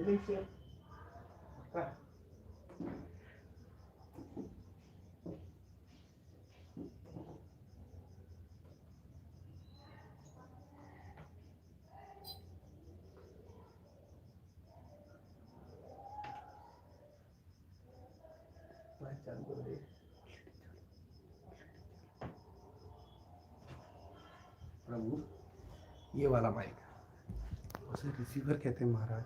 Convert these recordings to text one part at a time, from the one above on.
प्रभु ये वाला माइक, उसे रिसीवर कहते हैं महाराज।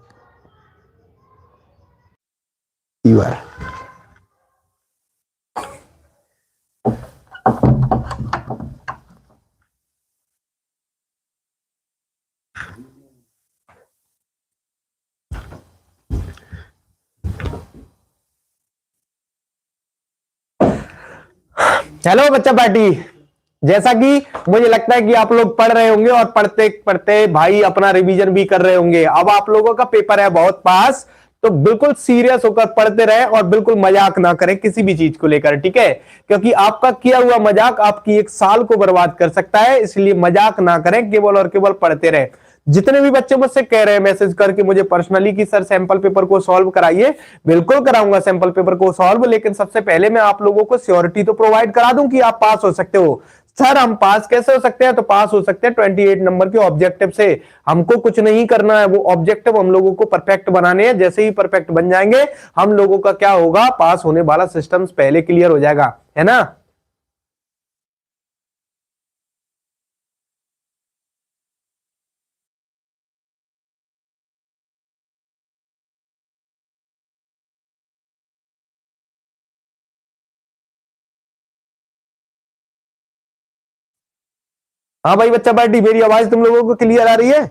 हेलो बच्चा पार्टी, जैसा कि मुझे लगता है कि आप लोग पढ़ रहे होंगे और पढ़ते पढ़ते भाई अपना रिवीजन भी कर रहे होंगे। अब आप लोगों का पेपर है बहुत पास, तो बिल्कुल सीरियस होकर पढ़ते रहे और बिल्कुल मजाक ना करें किसी भी चीज को लेकर, ठीक है? क्योंकि आपका किया हुआ मजाक आपकी एक साल को बर्बाद कर सकता है, इसलिए मजाक ना करें, केवल और केवल पढ़ते रहे। जितने भी बच्चे मुझसे कह रहे हैं मैसेज करके मुझे पर्सनली कि सर सैंपल पेपर को सॉल्व कराइए, बिल्कुल कराऊंगा सैंपल पेपर को सॉल्व, लेकिन सबसे पहले मैं आप लोगों को श्योरिटी तो प्रोवाइड करा दूं कि आप पास हो सकते हो। सर हम पास कैसे हो सकते हैं? तो पास हो सकते हैं 28 नंबर के ऑब्जेक्टिव से। हमको कुछ नहीं करना है, वो ऑब्जेक्टिव हम लोगों को परफेक्ट बनाने हैं। जैसे ही परफेक्ट बन जाएंगे हम लोगों का क्या होगा, पास होने वाला सिस्टम पहले क्लियर हो जाएगा, है ना? हाँ भाई बच्चा पार्टी, मेरी आवाज तुम लोगों को क्लियर आ रही है?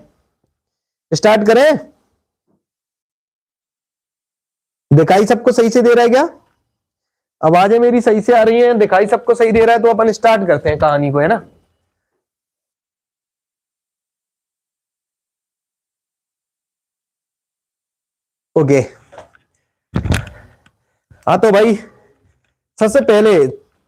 स्टार्ट करें? दिखाई सबको सही से दे रहा है क्या? आवाजें मेरी सही से आ रही हैं, दिखाई सबको सही दे रहा है? तो अपन स्टार्ट करते हैं कहानी को, है ना? ओके। हाँ तो भाई सबसे पहले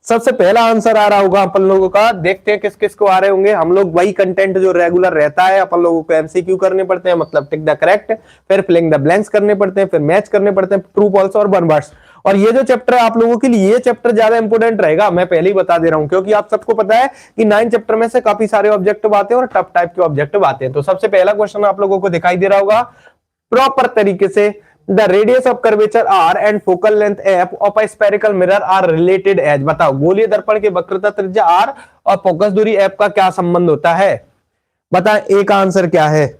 सबसे पहला आंसर आ रहा होगा अपन लोगों का, देखते हैं किस किस को आ रहे होंगे। हम लोग वही कंटेंट जो रेगुलर रहता है, अपन लोगों को एमसीक्यू करने पड़ते हैं, मतलब टिक द करेक्ट, फिर फिलिंग द ब्लैंक्स करने पड़ते हैं, फिर मैच करने पड़ते हैं, ट्रू फॉल्स और वन वर्ड्स। और ये जो चैप्टर है आप लोगों के लिए, ये चैप्टर ज्यादा इंपोर्टेंट रहेगा, मैं पहले ही बता दे रहा हूं, क्योंकि आप सबको पता है कि 9 चैप्टर में से काफी सारे ऑब्जेक्टिव आते हैं और टफ टाइप के ऑब्जेक्टिव आते हैं। तो सबसे पहला क्वेश्चन आप लोगों को दिखाई दे रहा होगा प्रॉपर तरीके से, the radius of curvature R and focal length F of a spherical mirror are related as. बताओ गोलीय दर्पण के वक्रता त्रिज्या आर और फोकस दूरी एफ का क्या संबंध होता है? बता, ए का आंसर क्या है?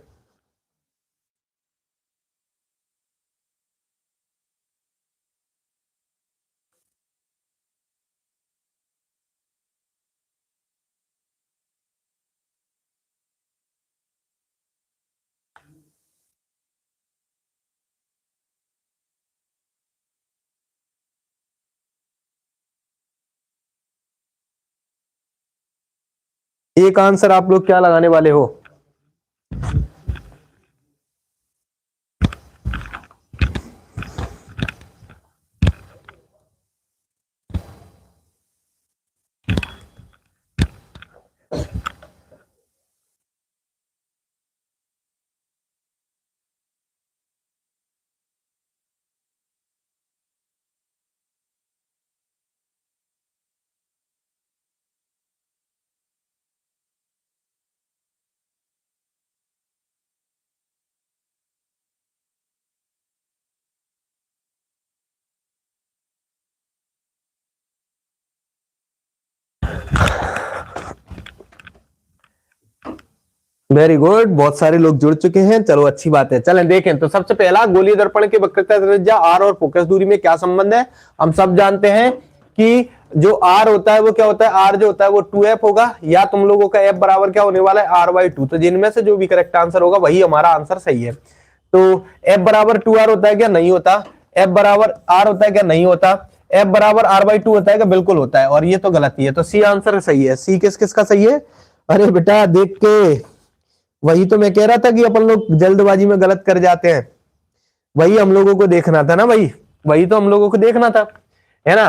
ए का आंसर आप लोग क्या लगाने वाले हो? वेरी गुड, बहुत सारे लोग जुड़ चुके हैं, चलो अच्छी बात है। चलें देखें, तो सबसे पहला गोलीय दर्पण के वक्रता त्रिज्या आर और फोकस दूरी में क्या संबंध है? हम सब जानते हैं कि जो आर होता है वो क्या होता है, आर जो होता है वो 2f होगा, या तुम लोगों का f बराबर क्या होने वाला है, r/2। तो जिनमें से जो भी करेक्ट आंसर होगा वही हमारा आंसर सही है। तो f बराबर 2r होता है क्या? नहीं होता। f बराबर r होता है क्या? नहीं होता। f बराबर r/2 होता है क्या? बिल्कुल होता है, और ये तो गलती है। तो सी आंसर सही है। सी किस किस का सही है? अरे बेटा देख के, वही तो मैं कह रहा था कि अपन लोग जल्दबाजी में गलत कर जाते हैं, वही हम लोगों को देखना था ना भाई, वही तो हम लोगों को देखना था, है ना?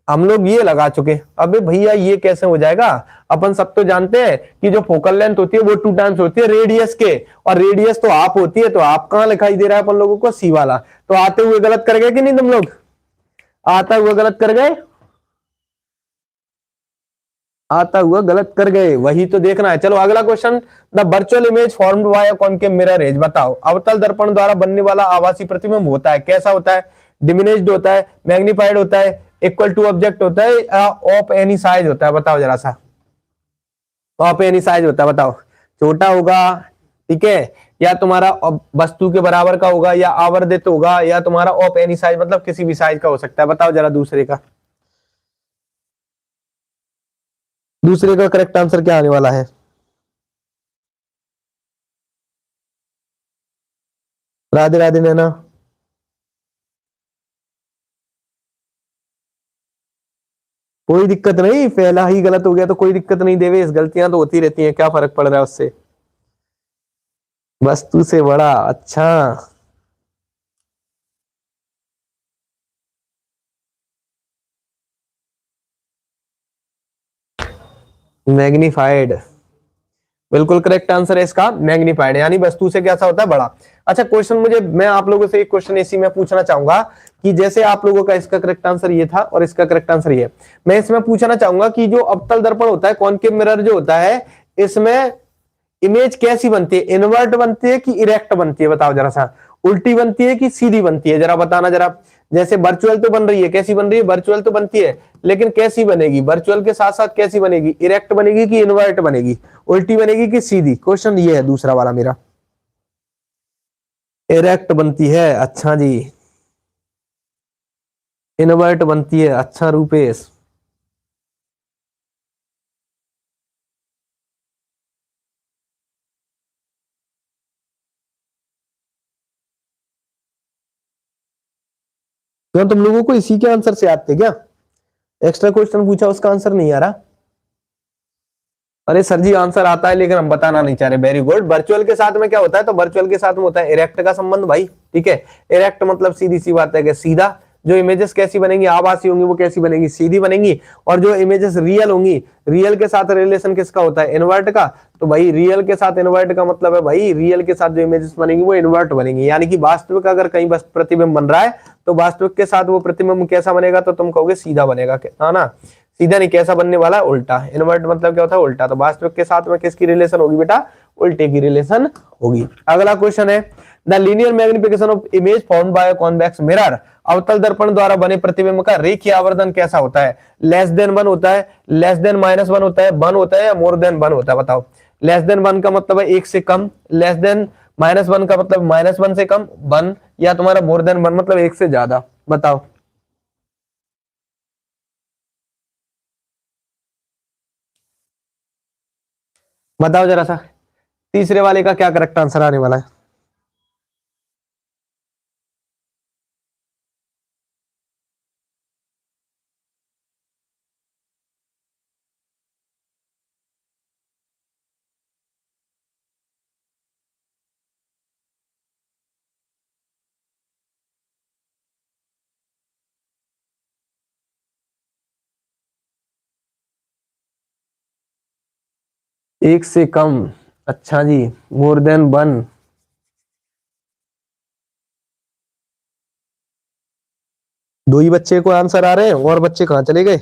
हम लोग ये लगा चुके। अबे भैया ये कैसे हो जाएगा? अपन सब तो जानते हैं कि जो फोकल लेंथ होती है वो 2 टाइम्स होती है रेडियस के, और रेडियस तो आप होती है, तो आप कहां दिखाई दे रहा है अपन लोगों को? सी वाला। तो आते हुए गलत कर गए कि नहीं तुम लोग? आता हुआ गलत कर गए? आता हुआ गलत कर गए, वही तो देखना है। चलो अगला question, the virtual image formed by a concave mirror is, बताओ अवतल दर्पण द्वारा बनने वाला आभासी प्रतिबिंब होता है, कैसा होता है? डिमिनिश्ड होता है, मैग्नीफाइड होता है, इक्वल टू ऑब्जेक्ट होता है, ऑफ एनी साइज होता है? बताओ जरा सा। ऑफ एनी साइज होता है, बताओ। छोटा होगा, ठीक है, या तुम्हारा वस्तु के बराबर का होगा, या आवर्धित होगा, या तुम्हारा ऑफ एनी साइज मतलब किसी भी साइज का हो सकता है? बताओ जरा दूसरे का। दूसरे का करेक्ट आंसर क्या आने वाला है? राधे राधे नैना। कोई दिक्कत नहीं, पहला ही गलत हो गया तो कोई दिक्कत नहीं देवे, इस गलतियां तो होती रहती हैं, क्या फर्क पड़ रहा है उससे? वस्तु से बड़ा, अच्छा। मैग्नीफाइड, बिल्कुल करेक्ट आंसर है इसका, मैग्नीफाइड, यानी वस्तु से कैसा होता है? बड़ा। अच्छा क्वेश्चन मुझे, मैं आप लोगों से एक क्वेश्चन इसी में पूछना चाहूंगा कि जैसे आप लोगों का इसका करेक्ट आंसर ये था और इसका करेक्ट आंसर ये, मैं इसमें पूछना चाहूंगा कि जो अवतल दर्पण होता है, कॉनकेव मिरर जो होता है, इसमें इमेज कैसी बनती है? इनवर्ट बनती है कि इरेक्ट बनती है? बताओ जरा सा। उल्टी बनती है कि सीधी बनती है? जरा बताना जरा। जैसे वर्चुअल तो बन रही है, कैसी बन रही है? वर्चुअल तो बनती है, लेकिन कैसी बनेगी? वर्चुअल के साथ साथ कैसी बनेगी? इरेक्ट बनेगी कि इनवर्ट बनेगी? उल्टी बनेगी कि सीधी? क्वेश्चन ये है दूसरा वाला मेरा। इरेक्ट बनती है, अच्छा जी। इनवर्ट बनती है, अच्छा रूपेश। क्यों तुम लोगों को इसी के आंसर से आते क्या? एक्स्ट्रा क्वेश्चन पूछा उसका आंसर नहीं आ रहा? अरे सर जी आंसर आता है लेकिन हम बताना नहीं चाह रहे। Very good. वर्चुअल के साथ में क्या होता है? तो वर्चुअल के साथ में होता है इरेक्ट का संबंध भाई, ठीक है। इरेक्ट मतलब सीधी सी बात है कि सीधा। जो इमेजेस कैसी बनेंगी? आभासी होंगी, वो कैसी बनेंगी? सीधी बनेंगी। और जो इमेजेस रियल होंगी, रियल के साथ रिलेशन किसका होता है? इनवर्ट का। तो भाई रियल के साथ इनवर्ट का मतलब है भाई रियल के साथ जो इमेजेस बनेंगी वो इनवर्ट बनेंगी, यानी कि वास्तविक अगर कहीं बस प्रतिबिंब बन रहा है तो वास्तविक के साथ वो प्रतिबिंब कैसा बनेगा? तो तुम कहोगे सीधा बनेगा, है ना? सीधा नहीं, कैसा बनने वाला है? उल्टा। इनवर्ट मतलब क्या होता है? उल्टा। तो वास्तविक के साथ में किसकी रिलेशन होगी बेटा? उल्टे की रिलेशन होगी। अगला क्वेश्चन है, the linear magnification of image formed by convex mirror, अवतल दर्पण द्वारा बने प्रतिबिंब का रेखीय आवर्धन कैसा होता है? लेस देन 1 होता है, लेस देन -1 होता है, 1 होता है, या मोर देन 1 होता है? बताओ। लेस देन 1 का मतलब है 1 से कम, लेस देन -1 का मतलब -1 से कम 1, या तुम्हारा मोर देन 1 मतलब 1 से ज्यादा? बताओ। बताओ जरा सा, तीसरे वाले का क्या करेक्ट आंसर आने वाला है? एक से कम, अच्छा जी। मोर देन 1, दो ही बच्चे को आंसर आ रहे हैं, और बच्चे कहाँ चले गए?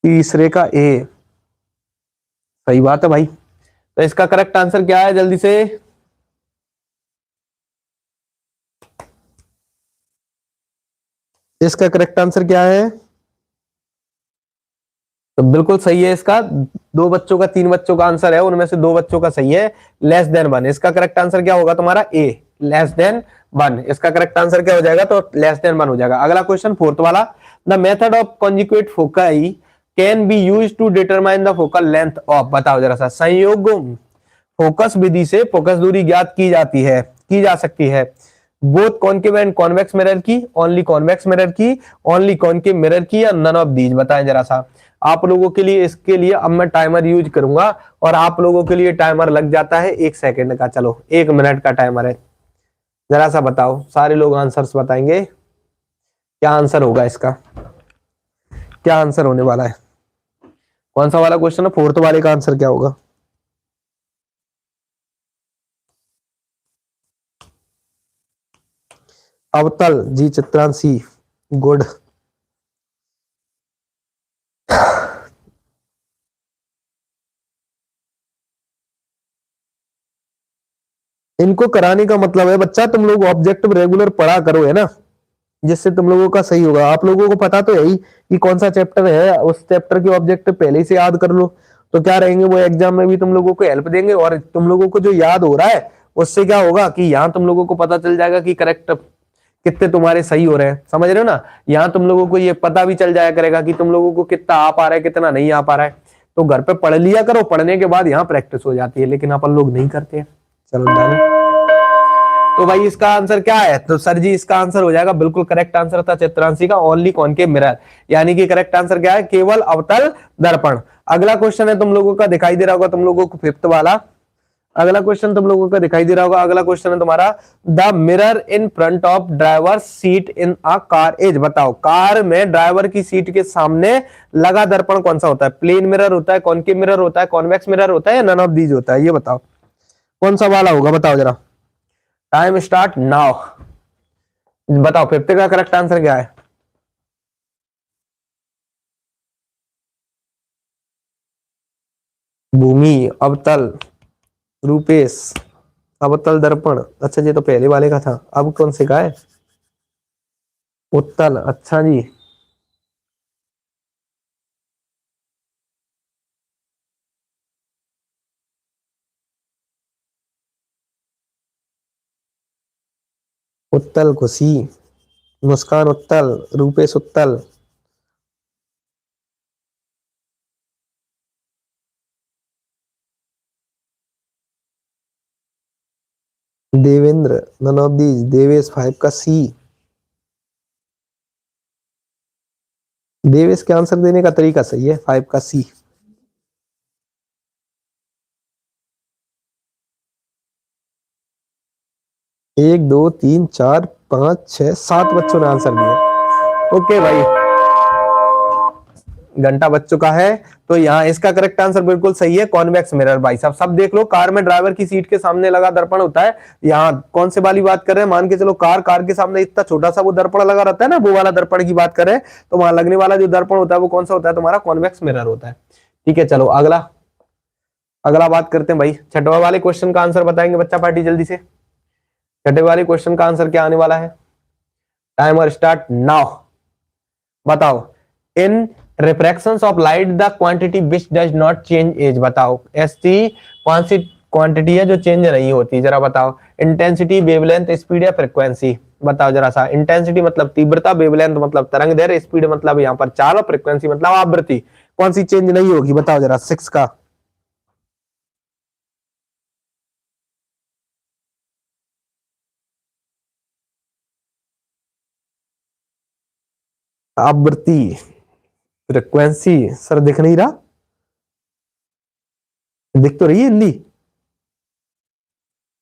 तीसरे का ए, सही बात है भाई। तो इसका करेक्ट आंसर क्या है? जल्दी से। इसका करेक्ट आंसर क्या है? तो बिल्कुल सही है इसका। दो बच्चों का, 3 बच्चों का आंसर है, उनमें से 2 बच्चों का सही है। लेस देन 1, इसका करेक्ट आंसर क्या होगा तुम्हारा? ए, लेस देन 1। इसका करेक्ट आंसर क्या हो जाएगा? तो लेस देन 1 हो जाएगा। अगला क्वेश्चन, फोर्थ वाला, the method of conjugate foci can be use to determine the focal length of, बताओ जरा सा। संयोग फोकस विधि से फोकस दूरी ज्ञात की जाती है, की जा सकती है। Both concave and convex mirror की, ओनली कॉन्वेक्स मिरर की, ओनली कॉनकेव मिरर की, या नन ऑफ दीज? बताएं जरा सा। आप लोगों के लिए, इसके लिए अब मैं टाइमर यूज करूंगा, और आप लोगों के लिए टाइमर लग जाता है 1 सेकंड का। चलो 1 मिनट का टाइमर है। जरा सा बताओ, सारे लोग आंसर्स बताएंगे, क्या आंसर होगा इसका, क्या आंसर होने वाला है। कौन सा वाला क्वेश्चन है, फोर्थ वाले का आंसर क्या होगा। अवतल जी, चित्रांशी, गुड। इनको कराने का मतलब है बच्चा, तुम लोग ऑब्जेक्टिव रेगुलर पढ़ा करो, है ना, जिससे तुम लोगों का सही होगा। आप लोगों को पता तो है ही कि कौन सा चैप्टर है, उस चैप्टर के ऑब्जेक्टिव पहले ही से याद कर लो, तो क्या रहेंगे वो एग्जाम में भी तुम लोगों को हेल्प देंगे। और तुम लोगों को जो याद हो रहा है उससे क्या होगा कि यहाँ तुम लोगों को पता चल जाएगा कि करेक्ट कितने तुम्हारे सही हो रहे हैं, समझ रहे हो ना। यहाँ तुम लोगों को ये पता भी चल जाया करेगा कि तुम लोगों को कितना आ पा रहा है, कितना नहीं आ पा रहा है। तो घर पे पढ़ लिया करो, पढ़ने के बाद यहाँ प्रैक्टिस हो जाती है, लेकिन अपन लोग नहीं करते हैं। चलो डन। तो भाई इसका आंसर क्या है, तो सर जी इसका आंसर हो जाएगा, बिल्कुल करेक्ट आंसर था चित्रांशी का, ओनली कॉनकेव मिरर, यानी कि करेक्ट आंसर क्या है, केवल अवतल दर्पण। अगला क्वेश्चन है तुम लोगों का, दिखाई दे रहा होगा तुम लोगों को, फिफ्थ वाला। अगला क्वेश्चन तुम लोगों का दिखाई दे रहा होगा, अगला क्वेश्चन है तुम्हारा, the mirror in front of driver seat in a car is, बताओ कार में ड्राइवर की सीट के सामने लगा दर्पण कौन सा होता है। प्लेन मिरर होता है, कॉनकेव मिरर होता है, कॉन्वेक्स मिरर होता है, या नन ऑफ दीज होता है, ये बताओ कौन सा वाला होगा, बताओ जरा। Time start now. बताओ फिफ्थ का करेक्ट आंसर क्या है। भूमि, अवतल, रूपेश, अवतल दर्पण, अच्छा जी तो पहले वाले का था, अब कौन से का है, उत्तल, अच्छा जी। उत्तल खुशी, मुस्कान उत्तल, रूपेश उत्तल, Devendra, none of these, Devesh, five का सी। देवेश के आंसर देने का तरीका सही है, फाइव का सी। एक दो तीन चार पांच छह सात बच्चों ने आंसर दिया। ओके भाई, घंटा बज चुका है। तो यहाँ इसका करेक्ट आंसर बिल्कुल सही है, कॉन्वेक्स मिरर। भाई साहब सब देख लो, कार में ड्राइवर की सीट के सामने लगा दर्पण होता है। यहाँ कौन से वाली बात कर रहे हैं, मान के चलो कार, कार के सामने इतना छोटा सा वो दर्पण लगा रहता है ना, वो वाला दर्पण की बात करें, तो वहां लगने वाला जो दर्पण होता है वो कौन सा होता है तुम्हारा, कॉन्वेक्स मिरर होता है। ठीक है चलो अगला, अगला बात करते हैं भाई, छठवा वाले क्वेश्चन का आंसर बताएंगे बच्चा पार्टी जल्दी से। छठे वाले क्वेश्चन का आंसर क्या आने वाला है, टाइमर स्टार्ट नाउ। बताओ, in refractions of light the quantity which does not change as, बताओ ऐसी कौन सी क्वांटिटी है जो चेंज नहीं होती, जरा बताओ। इंटेंसिटी, वेवलेंथ, स्पीड या फ्रीक्वेंसी, बताओ जरा सा। इंटेंसिटी मतलब तीव्रता, वेवलेंथ मतलब तरंग दैर्घ्य, स्पीड मतलब यहाँ पर चाल, और फ्रीक्वेंसी मतलब आवृत्ति, कौन सी चेंज नहीं होगी, बताओ जरा सिक्स का। आवृत्ति, फ्रीक्वेंसी, सर दिख नहीं रहा, दिख तो रही है हिंदी,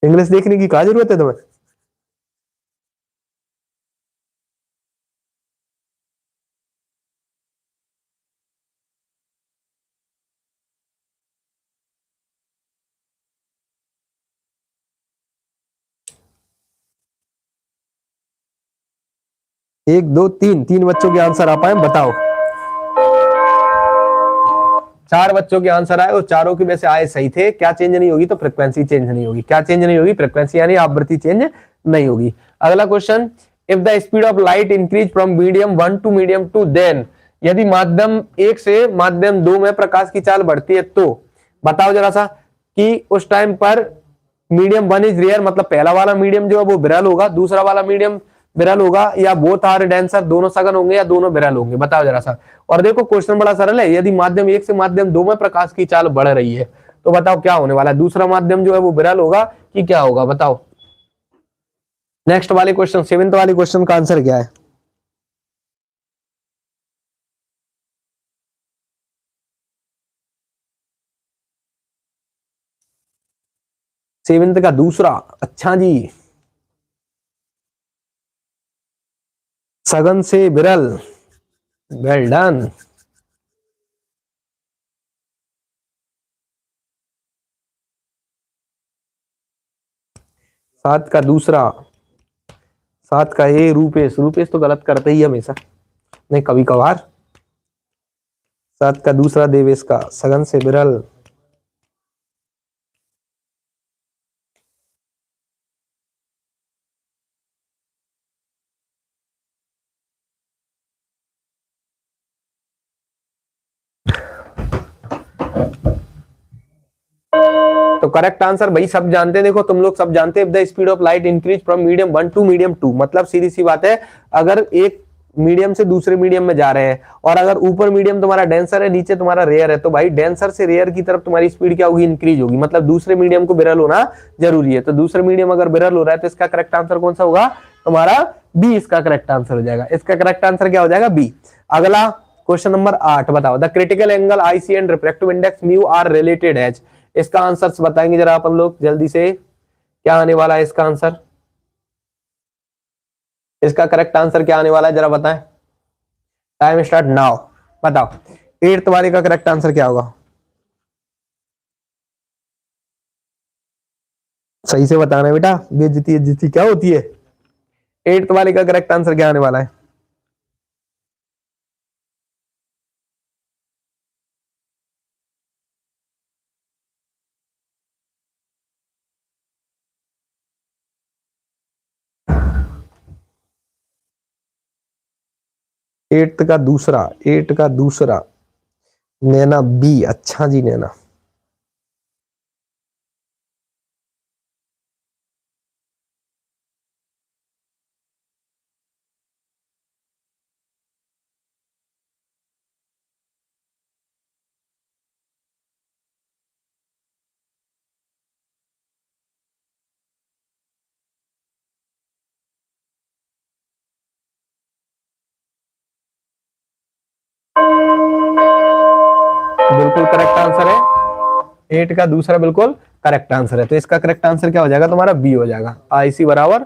इंग्लिश देखने की क्या जरूरत है तुम्हें। एक दो तीन, तीन बच्चों के आंसर आ पाए, बताओ। चार बच्चों के आंसर आए और चारों के वैसे आए सही थे। क्या चेंज नहीं होगी, तो फ्रीक्वेंसी चेंज नहीं होगी। क्या चेंज नहीं होगी, फ्रीक्वेंसी यानी आवृत्ति चेंज नहीं होगी। अगला question, if the speed of light increase from medium one to medium two, then, यदि माध्यम एक से माध्यम दो में प्रकाश की चाल बढ़ती है तो, बताओ जरा सा कि उस टाइम पर मीडियम वन इज रेयर, मतलब पहला वाला मीडियम जो है वो विरल होगा, दूसरा वाला मीडियम विरल होगा, या बोथ आर डेंसर, दोनों सघन होंगे या दोनों विरल होंगे, बताओ जरा सा। और देखो क्वेश्चन बड़ा सरल है, यदि माध्यम एक से माध्यम दो में प्रकाश की चाल बढ़ रही है तो बताओ क्या होने वाला है, दूसरा माध्यम जो है वो विरल होगा कि क्या होगा, बताओ। नेक्स्ट वाले क्वेश्चन, सेवेंथ वाले क्वेश्चन का आंसर क्या है। सेवेंथ का दूसरा, अच्छा जी। सघन से विरल। Well done. सात का दूसरा, सात का ए रूपेश, रूपेश तो गलत करते ही हमेशा, नहीं कभी कभार। सात का दूसरा देवेश का, सघन से विरल। तो करेक्ट आंसर भाई सब जानते हैं, देखो तुम लोग सब जानते हैं, the speed of light increase from medium 1 to medium 2, मतलब सीधी सी बात है, अगर एक मीडियम से दूसरे मीडियम में जा रहे हैं, और अगर ऊपर मीडियम तुम्हारा डेंसर है, नीचे तुम्हारा रेयर है, तो भाई डेंसर से रेयर की तरफ तुम्हारी स्पीड क्या होगी, इंक्रीज होगी, मतलब दूसरे मीडियम को विरल होना जरूरी है। तो दूसरे मीडियम अगर विरल हो रहा है तो इसका करेक्ट आंसर कौन सा होगा, तुम्हारा बी इसका करेक्ट आंसर हो जाएगा। इसका करेक्ट आंसर क्या हो जाएगा, बी। अगला क्वेश्चन नंबर 8 बताओ, the critical angle IC and refractive index mu are related as. इसका आंसर बताएंगे जरा अपन लोग जल्दी से, क्या आने वाला है इसका आंसर, इसका करेक्ट आंसर क्या आने वाला है जरा बताएं। Time start now. बताओ एट्थ वाले का करेक्ट आंसर क्या होगा, सही से बताना बेटा, बेइज्जती इज्जती क्या होती है। एट्थ वाले का करेक्ट आंसर क्या आने वाला है। एट्थ का दूसरा, एट का दूसरा, नैना बी, अच्छा जी नैना। बिल्कुल करेक्ट आंसर है, एट का दूसरा बिल्कुल करेक्ट आंसर है। तो इसका करेक्ट आंसर क्या हो जाएगा, तुम्हारा बी हो जाएगा, आईसी बराबर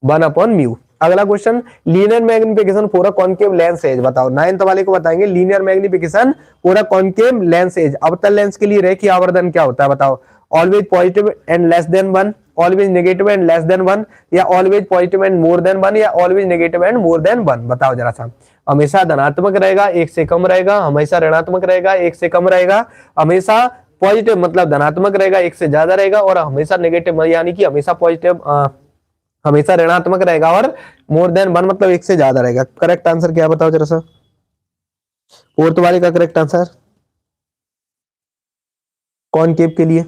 1/म्यू। अगला question, linear magnification for a concave lens as. बताओ नाइन्थ वाले को बताएंगे, linear magnification for a concave lens as, अवतल लेंस के लिए रेखीय आवर्धन क्या होता है बताओ। Always positive and less than 1, always negative and less than 1, या always positive and more than 1, या always negative and more than 1। बताओ जरा सा। हमेशा धनात्मक रहेगा, एक से कम रहेगा, हमेशा ऋणात्मक रहेगा, एक से कम रहेगा, हमेशा पॉजिटिव मतलब धनात्मक रहेगा, एक से ज्यादा रहेगा, और हमेशा नेगेटिव यानी कि हमेशा पॉजिटिव हमेशा ऋणात्मक रहेगा, और मोर देन 1 मतलब एक से ज्यादा रहेगा। करेक्ट आंसर क्या बताओ जरा सा, फोर्थ वाले का करेक्ट आंसर कॉनकेव के लिए।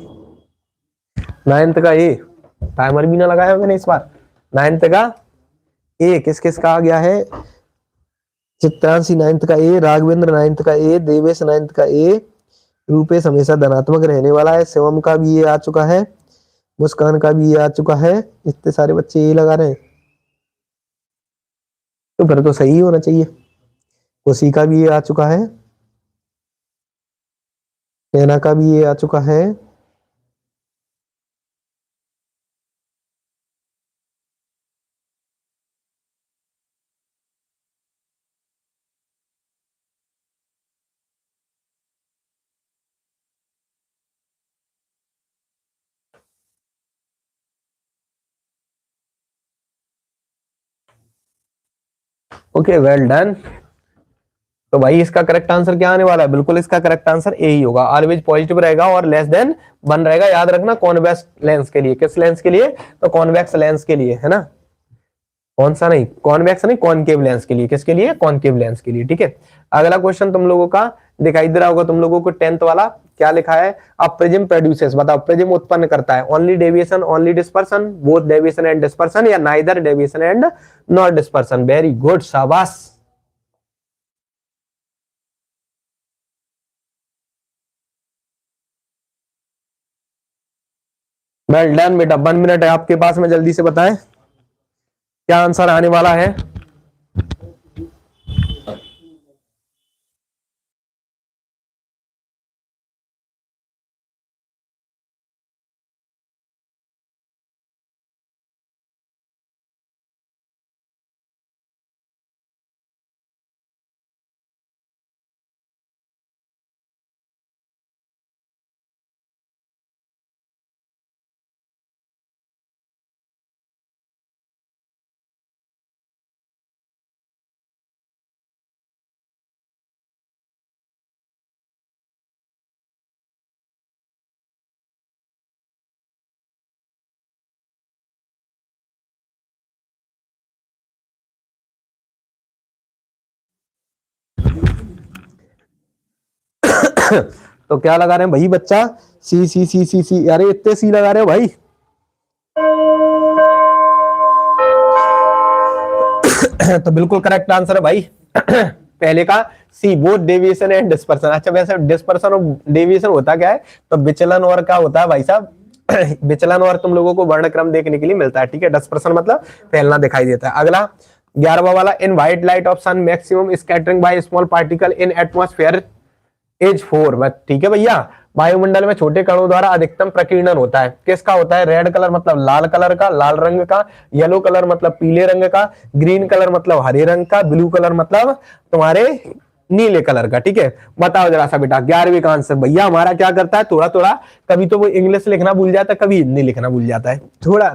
नाइन्थ का ए, टाइमर भी ना लगाया मैंने इस बार। नाइन्थ का ए किस किस का आ गया है, चित्रांशी नाइन्थ का ए, राघवेंद्र नाइन्थ का ए, देवेश नाइन्थ का ए, रूपेश हमेशा धनात्मक रहने वाला है, शिवम का भी ये आ चुका है, मुस्कान का भी ये आ चुका है, इतने सारे बच्चे ये लगा रहे हैं, तो फिर तो सही होना चाहिए। उसी का भी ये आ चुका है, नैना का भी ये आ चुका है। Okay well done. तो भाई इसका करेक्ट आंसर क्या आने वाला है, बिल्कुल इसका करेक्ट आंसर ए ही होगा, ऑलवेज पॉजिटिव रहेगा और लेस देन 1 रहेगा। याद रखना कॉन्वेक्स लेंस के लिए, किस लेंस के लिए, तो कॉन्वेक्स लेंस के लिए, है ना। कौन सा नहीं, कॉन्वेक्स नहीं, कॉनकेव लेंस के लिए, किसके लिए, कॉनकेव लेंस के लिए, ठीक है। अगला क्वेश्चन तुम लोगों का दिखाई दे रहा होगा तुम लोगों को, 10th वाला, क्या लिखा है, अब प्रिज्म प्रोड्यूसेस। बताओ प्रिज्म उत्पन्न करता है, only deviation only dispersion, both deviation and dispersion, या neither deviation and not dispersion. Very good, शाबाश। वेल डन बेटा, 1 मिनट है आपके पास में, जल्दी से बताएं क्या आंसर आने वाला है। तो क्या लगा रहे हैं भाई बच्चा? सी सी सी सी सी, अरे इतने सी लगा रहे हो भाई। तो बिल्कुल करेक्ट आंसर है भाई पहले का सी, बोथ डेविएशन एंड डिस्पर्सन। अच्छा वैसे डिस्पर्सन और डेविएशन होता क्या है? तो विचलन और क्या होता है भाई साहब? विचलन और तुम लोगों को वर्णक्रम देखने के लिए मिलता है, ठीक है। डिस्पर्सन मतलब फैलना दिखाई देता है। अगला 11वां वाला, in white light of sun maximum scattering by small particle in atmosphere as 4, ठीक है भैया। वायुमंडल में छोटे कणों द्वारा अधिकतम प्रकीर्णन होता है, किसका होता है? रेड कलर मतलब लाल कलर का, लाल रंग का, येलो कलर मतलब पीले रंग का, ग्रीन कलर मतलब हरे रंग का, ब्लू कलर मतलब तुम्हारे नीले कलर का, ठीक है। बताओ जरा सा बेटा 11वीं का आंसर। भैया हमारा क्या करता है, थोड़ा थोड़ा कभी तो वो इंग्लिश लिखना भूल जाता है, कभी हिंदी लिखना भूल जाता है, थोड़ा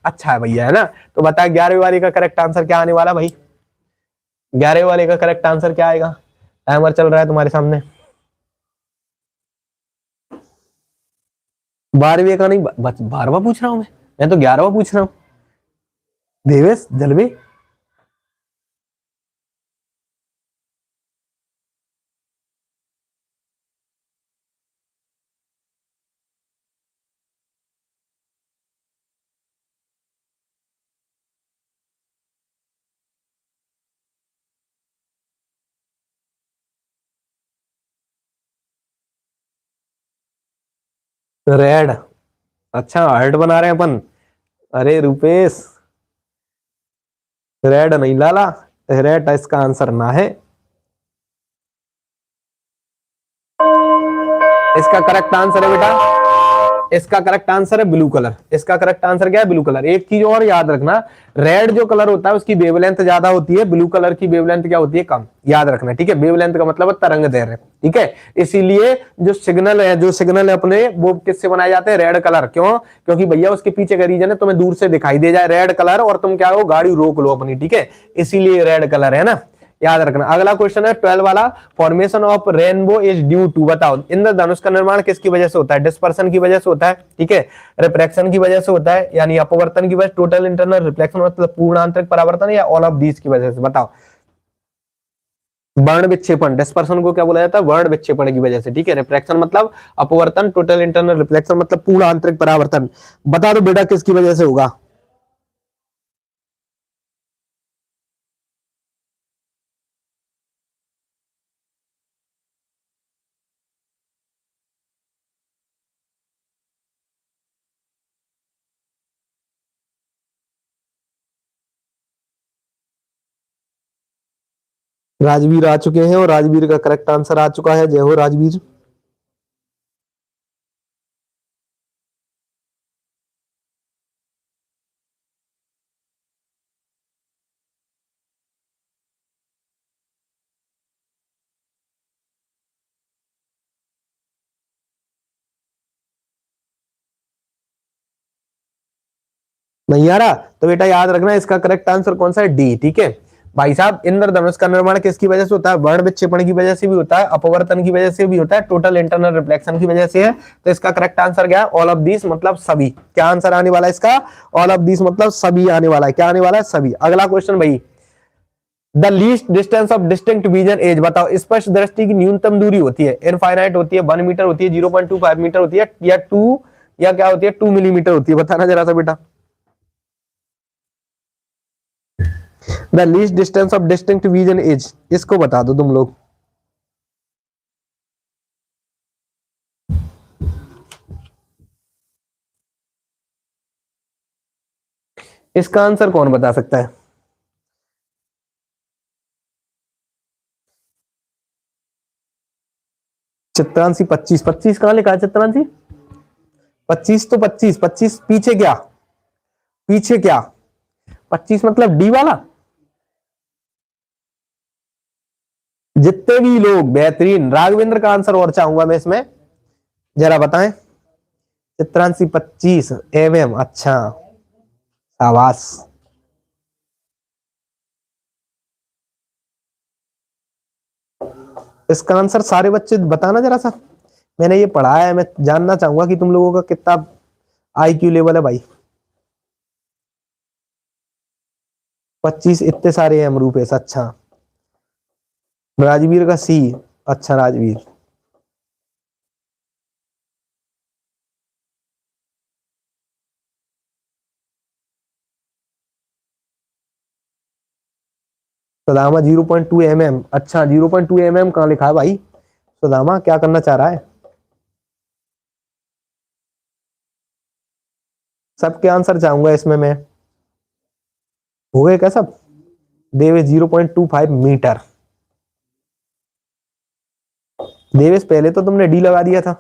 अच्छा है भैया, है ना। तो बता 11वीं वाले का करेक्ट आंसर क्या आने वाला भाई? 11वीं वाले का करेक्ट आंसर क्या आएगा? टाइमर चल रहा है तुम्हारे सामने। 12वीं का नहीं, 12वां पूछ रहा हूं मैं तो 11वां पूछ रहा हूं। देवेश जलवे। रेड। अच्छा हर्ट बना रहे हैं अपन। अरे रुपेश, रेड नहीं लाला, रेड इसका आंसर ना है। इसका करेक्ट आंसर है बेटा, इसका करेक्ट आंसर है ब्लू कलर। इसका करेक्ट आंसर क्या है? Blue colour. एक चीज और याद रखना, रेड जो कलर होता है उसकी वेवलेंथ ज्यादा होती है, ब्लू कलर की वेवलेंथ क्या होती है? कम। याद रखना, ठीक है। वेवलेंथ का मतलब है तरंग दैर्घ्य, ठीक है। इसीलिए जो सिग्नल है अपने, वो किससे बनाए जाते हैं? Red colour. क्यों? क्योंकि भैया उसके पीछे का रीजन है तुम्हें दूर से दिखाई दे जाए रेड कलर, और तुम क्या हो, गाड़ी रोक लो अपनी, ठीक है। इसीलिए रेड कलर है ना, याद रखना। अगला क्वेश्चन है 12 वाला, formation of rainbow is due to, बताओ इंद्रधनुष का निर्माण किसकी वजह से होता है? डिस्पर्सन की वजह से होता है, ठीक है। रिफ्रैक्शन की वजह से होता है, यानी अपवर्तन की वजह, टोटल इंटरनल रिफ्लेक्शन मतलब पूर्ण आंतरिक परावर्तन, या ऑल ऑफ दीज की वजह से? बताओ। वर्ण विक्षेपण, डिस्पर्सन को क्या बोला जाता है? वर्ण विक्षेपण की वजह से, ठीक है। रिफ्रैक्शन मतलब अपवर्तन, टोटल इंटरनल रिफ्लेक्शन मतलब पूर्ण आंतरिक परावर्तन। बता दो बेटा किसकी वजह से होगा? राजवीर आ चुके हैं और राजवीर का करेक्ट आंसर आ चुका है। जय हो राजवीर। नहीं आ रहा तो बेटा याद रखना, इसका करेक्ट आंसर कौन सा है? डी, ठीक है भाई साहब। इंद्रधनुष का निर्माण किसकी वजह से होता है? वर्ण विक्षेपण की वजह से भी होता है, अपवर्तन की वजह से भी होता है, टोटल इंटरनल रिफ्लेक्शन की वजह से है। तो इसका करेक्ट आंसर क्या है? ऑल ऑफ दिस मतलब सभी। क्या आंसर आने वाला है इसका? ऑल ऑफ दिस मतलब सभी आने वाला है। क्या आने वाला है? सभी। अगला क्वेश्चन भाई, the least distance of distinct vision as, बताओ स्पष्ट दृष्टि की न्यूनतम दूरी होती है, इनफाइनाइट होती है, 1 मीटर होती है, 0.25 मीटर होती है, या 2, या क्या होती है, 2 मिलीमीटर होती है? बताना जरा सा बेटा। The least distance of distinct vision as, इसको बता दो तुम लोग। इसका आंसर कौन बता सकता है? चित्रांशी 25, 25 कहां लिखा है चित्रांशी? 25 तो 25, 25 पीछे क्या? पीछे क्या? 25 मतलब डी वाला। जितने भी लोग बेहतरीन, राघवेंद्र का आंसर और चाहूंगा मैं इसमें, जरा बताएं। चित्रांशी 25 अच्छा, शाबाश। इसका आंसर सारे बच्चे बताना जरा सा, मैंने ये पढ़ा है, मैं जानना चाहूंगा कि तुम लोगों का कितना आईक्यू लेवल है भाई। 25 इतने सारे हैं रूपेश, अच्छा। राजवीर का सी, अच्छा राजवीर। सुदामा 0.2 mm। अच्छा 0.2 mm कहाँ लिखा है भाई? सुदामा क्या करना चाह रहा है? सबके आंसर चाहूंगा इसमें मैं। हो गए क्या सब? देवेश 0.25 मीटर। देवेश पहले तो तुमने डी लगा दिया था,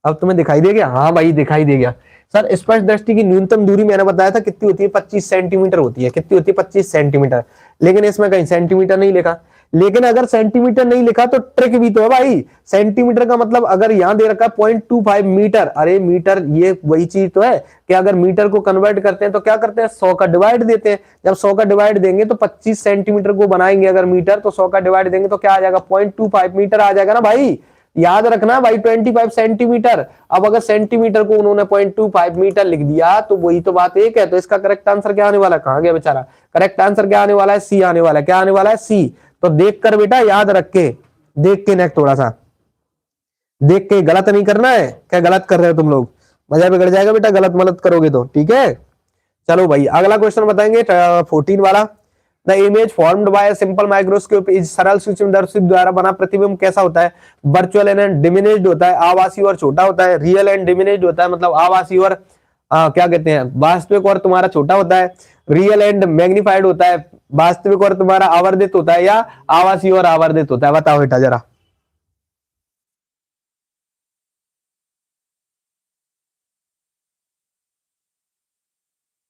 अब तुम्हें दिखाई दे गया? हाँ भाई दिखाई दे गया। सर स्पष्ट दृष्टि की न्यूनतम दूरी मैंने बताया था कितनी होती है, 25 सेंटीमीटर होती है। कितनी होती है? 25 सेंटीमीटर। लेकिन इसमें कहीं सेंटीमीटर नहीं लिखा। लेकिन अगर सेंटीमीटर नहीं लिखा तो ट्रिक भी तो है भाई। सेंटीमीटर का मतलब अगर यहां दे रखा है 0.25 मीटर, अरे मीटर ये वही चीज तो है कि अगर मीटर को कन्वर्ट करते हैं तो क्या करते हैं, 100 का डिवाइड देते हैं। जब 100 का डिवाइड देंगे तो 25 सेंटीमीटर को बनाएंगे अगर मीटर, तो 100 का डिवाइड देंगे तो क्या आ जाएगा? 0.25 मीटर आ जाएगा ना भाई। याद रखना भाई 25 सेंटीमीटर। अब अगर सेंटीमीटर को उन्होंने 0.25 मीटर लिख दिया तो वही तो बात एक है। तो इसका करेक्ट आंसर क्या आने वाला है? कहां गया बेचारा? करेक्ट आंसर क्या आने वाला है? सी आने वाला है। क्या आने वाला है? सी। तो देख कर बेटा, याद रख के, देख के नेक्स्ट थोड़ा सा देख के, गलत नहीं करना है। क्या गलत कर रहे हो तुम लोग? मजा बिगड़ जाएगा बेटा, गलत मलत करोगे तो, ठीक है। चलो भाई अगला क्वेश्चन बताएंगे 14 वाला। The image formed by simple microscope is, सरल सूक्ष्मदर्शी द्वारा बना प्रतिबिंब कैसा होता है? वर्चुअल एंड डिमिनिश्ड होता है, आभासी और छोटा होता है। रियल एंड डिमिनिश्ड होता है, मतलब आभासी और क्या कहते हैं, वास्तविक और तुम्हारा छोटा होता है। रियल एंड मैग्निफाइड होता है, वास्तविक और तुम्हारा आवर्धित होता है, या आभासी और आवर्धित होता है? बताओ बेटा जरा।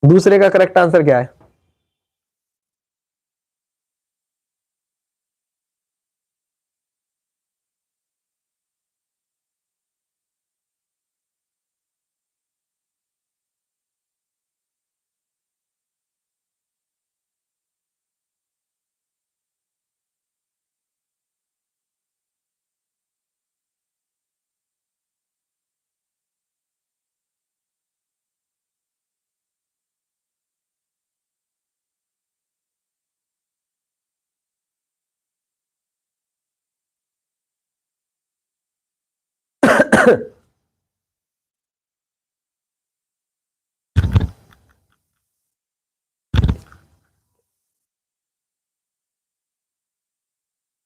दूसरे का करेक्ट आंसर क्या है?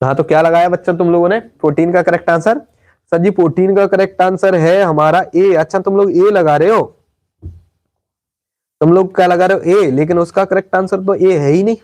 हाँ तो क्या लगाया बच्चा तुम लोगों ने 14 का करेक्ट आंसर? सर जी 14 का करेक्ट आंसर है हमारा ए। अच्छा तुम लोग ए लगा रहे हो, तुम लोग क्या लगा रहे हो? ए, लेकिन उसका करेक्ट आंसर तो ए है ही नहीं।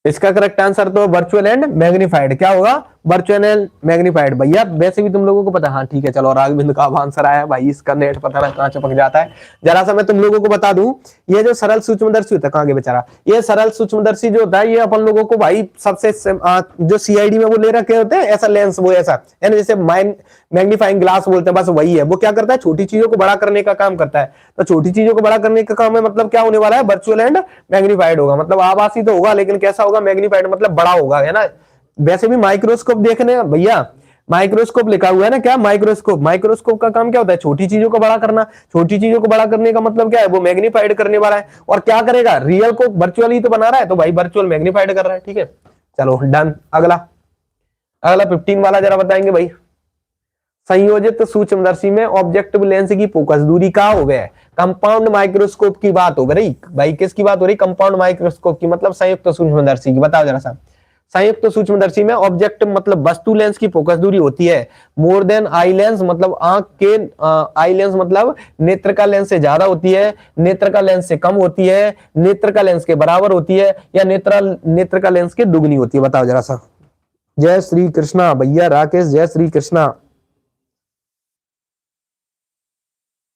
इसका करेक्ट आंसर तो वर्चुअल एंड मैग्नीफाइड। क्या होगा? Virtual and magnified. भैया वैसे भी तुम लोगों को पता, हाँ ठीक है चलो, राघविंद का अब आंसर आया भाई। इसका नेट पता ना कहाँ चिपक जाता है। जरा सा मैं तुम लोगों को बता दूं, ये जो सरल सूक्ष्मदर्शी होता है, कहाँ गया बेचारा? ये सरल सूक्ष्मदर्शी जो होता है, ये अपन लोगों को भाई सबसे जो सीआईडी में वो ले रखे होते हैं ऐसा लेंस, वो ऐसा यानी जैसे मैग्नीफाइंग ग्लास बोलते हैं, बस वही है। वो क्या करता है? छोटी चीजों को बड़ा करने का काम करता है। तो छोटी चीजों को बड़ा करने का काम है, मतलब क्या होने वाला है? वर्चुअल एंड मैग्नीफाइड होगा। मतलब आभासी तो होगा लेकिन कैसा होगा? मैग्नीफाइड, मतलब बड़ा होगा, है ना। वैसे भी माइक्रोस्कोप देखने भैया, माइक्रोस्कोप लिखा हुआ है ना, क्या माइक्रोस्कोप? माइक्रोस्कोप का काम क्या होता है? छोटी चीजों को बड़ा करना। छोटी चीजों को बड़ा करने का मतलब क्या है? वो मैग्नीफाइड करने वाला है। और क्या करेगा? रियल को वर्चुअल ही तो बना रहा है, तो भाई वर्चुअल मैग्नीफाइड कर रहा है, ठीक है। चलो डन। अगला, अगला 15 वाला जरा बताएंगे भाई। संयोजित सूक्ष्मदर्शी में ऑब्जेक्टिव लेंस की फोकस दूरी का हो गया है? कंपाउंड माइक्रोस्कोप की बात हो रही भाई। किसकी बात हो रही? कंपाउंड माइक्रोस्कोप की, मतलब संयुक्त सूक्ष्मदर्शी की। बताओ जरा सा। संयुक्त सूक्ष्मदर्शी में ऑब्जेक्ट मतलब वस्तु लेंस की फोकस दूरी होती है मोर देन आई लेंस, मतलब आंख के आई लेंस मतलब नेत्र का लेंस से ज्यादा होती है, नेत्र का लेंस से कम होती है, नेत्र का लेंस के बराबर होती है, या नेत्र का लेंस के दुगनी होती है? बताओ जरा सा। जय श्री कृष्णा भैया राकेश, जय श्री कृष्णा।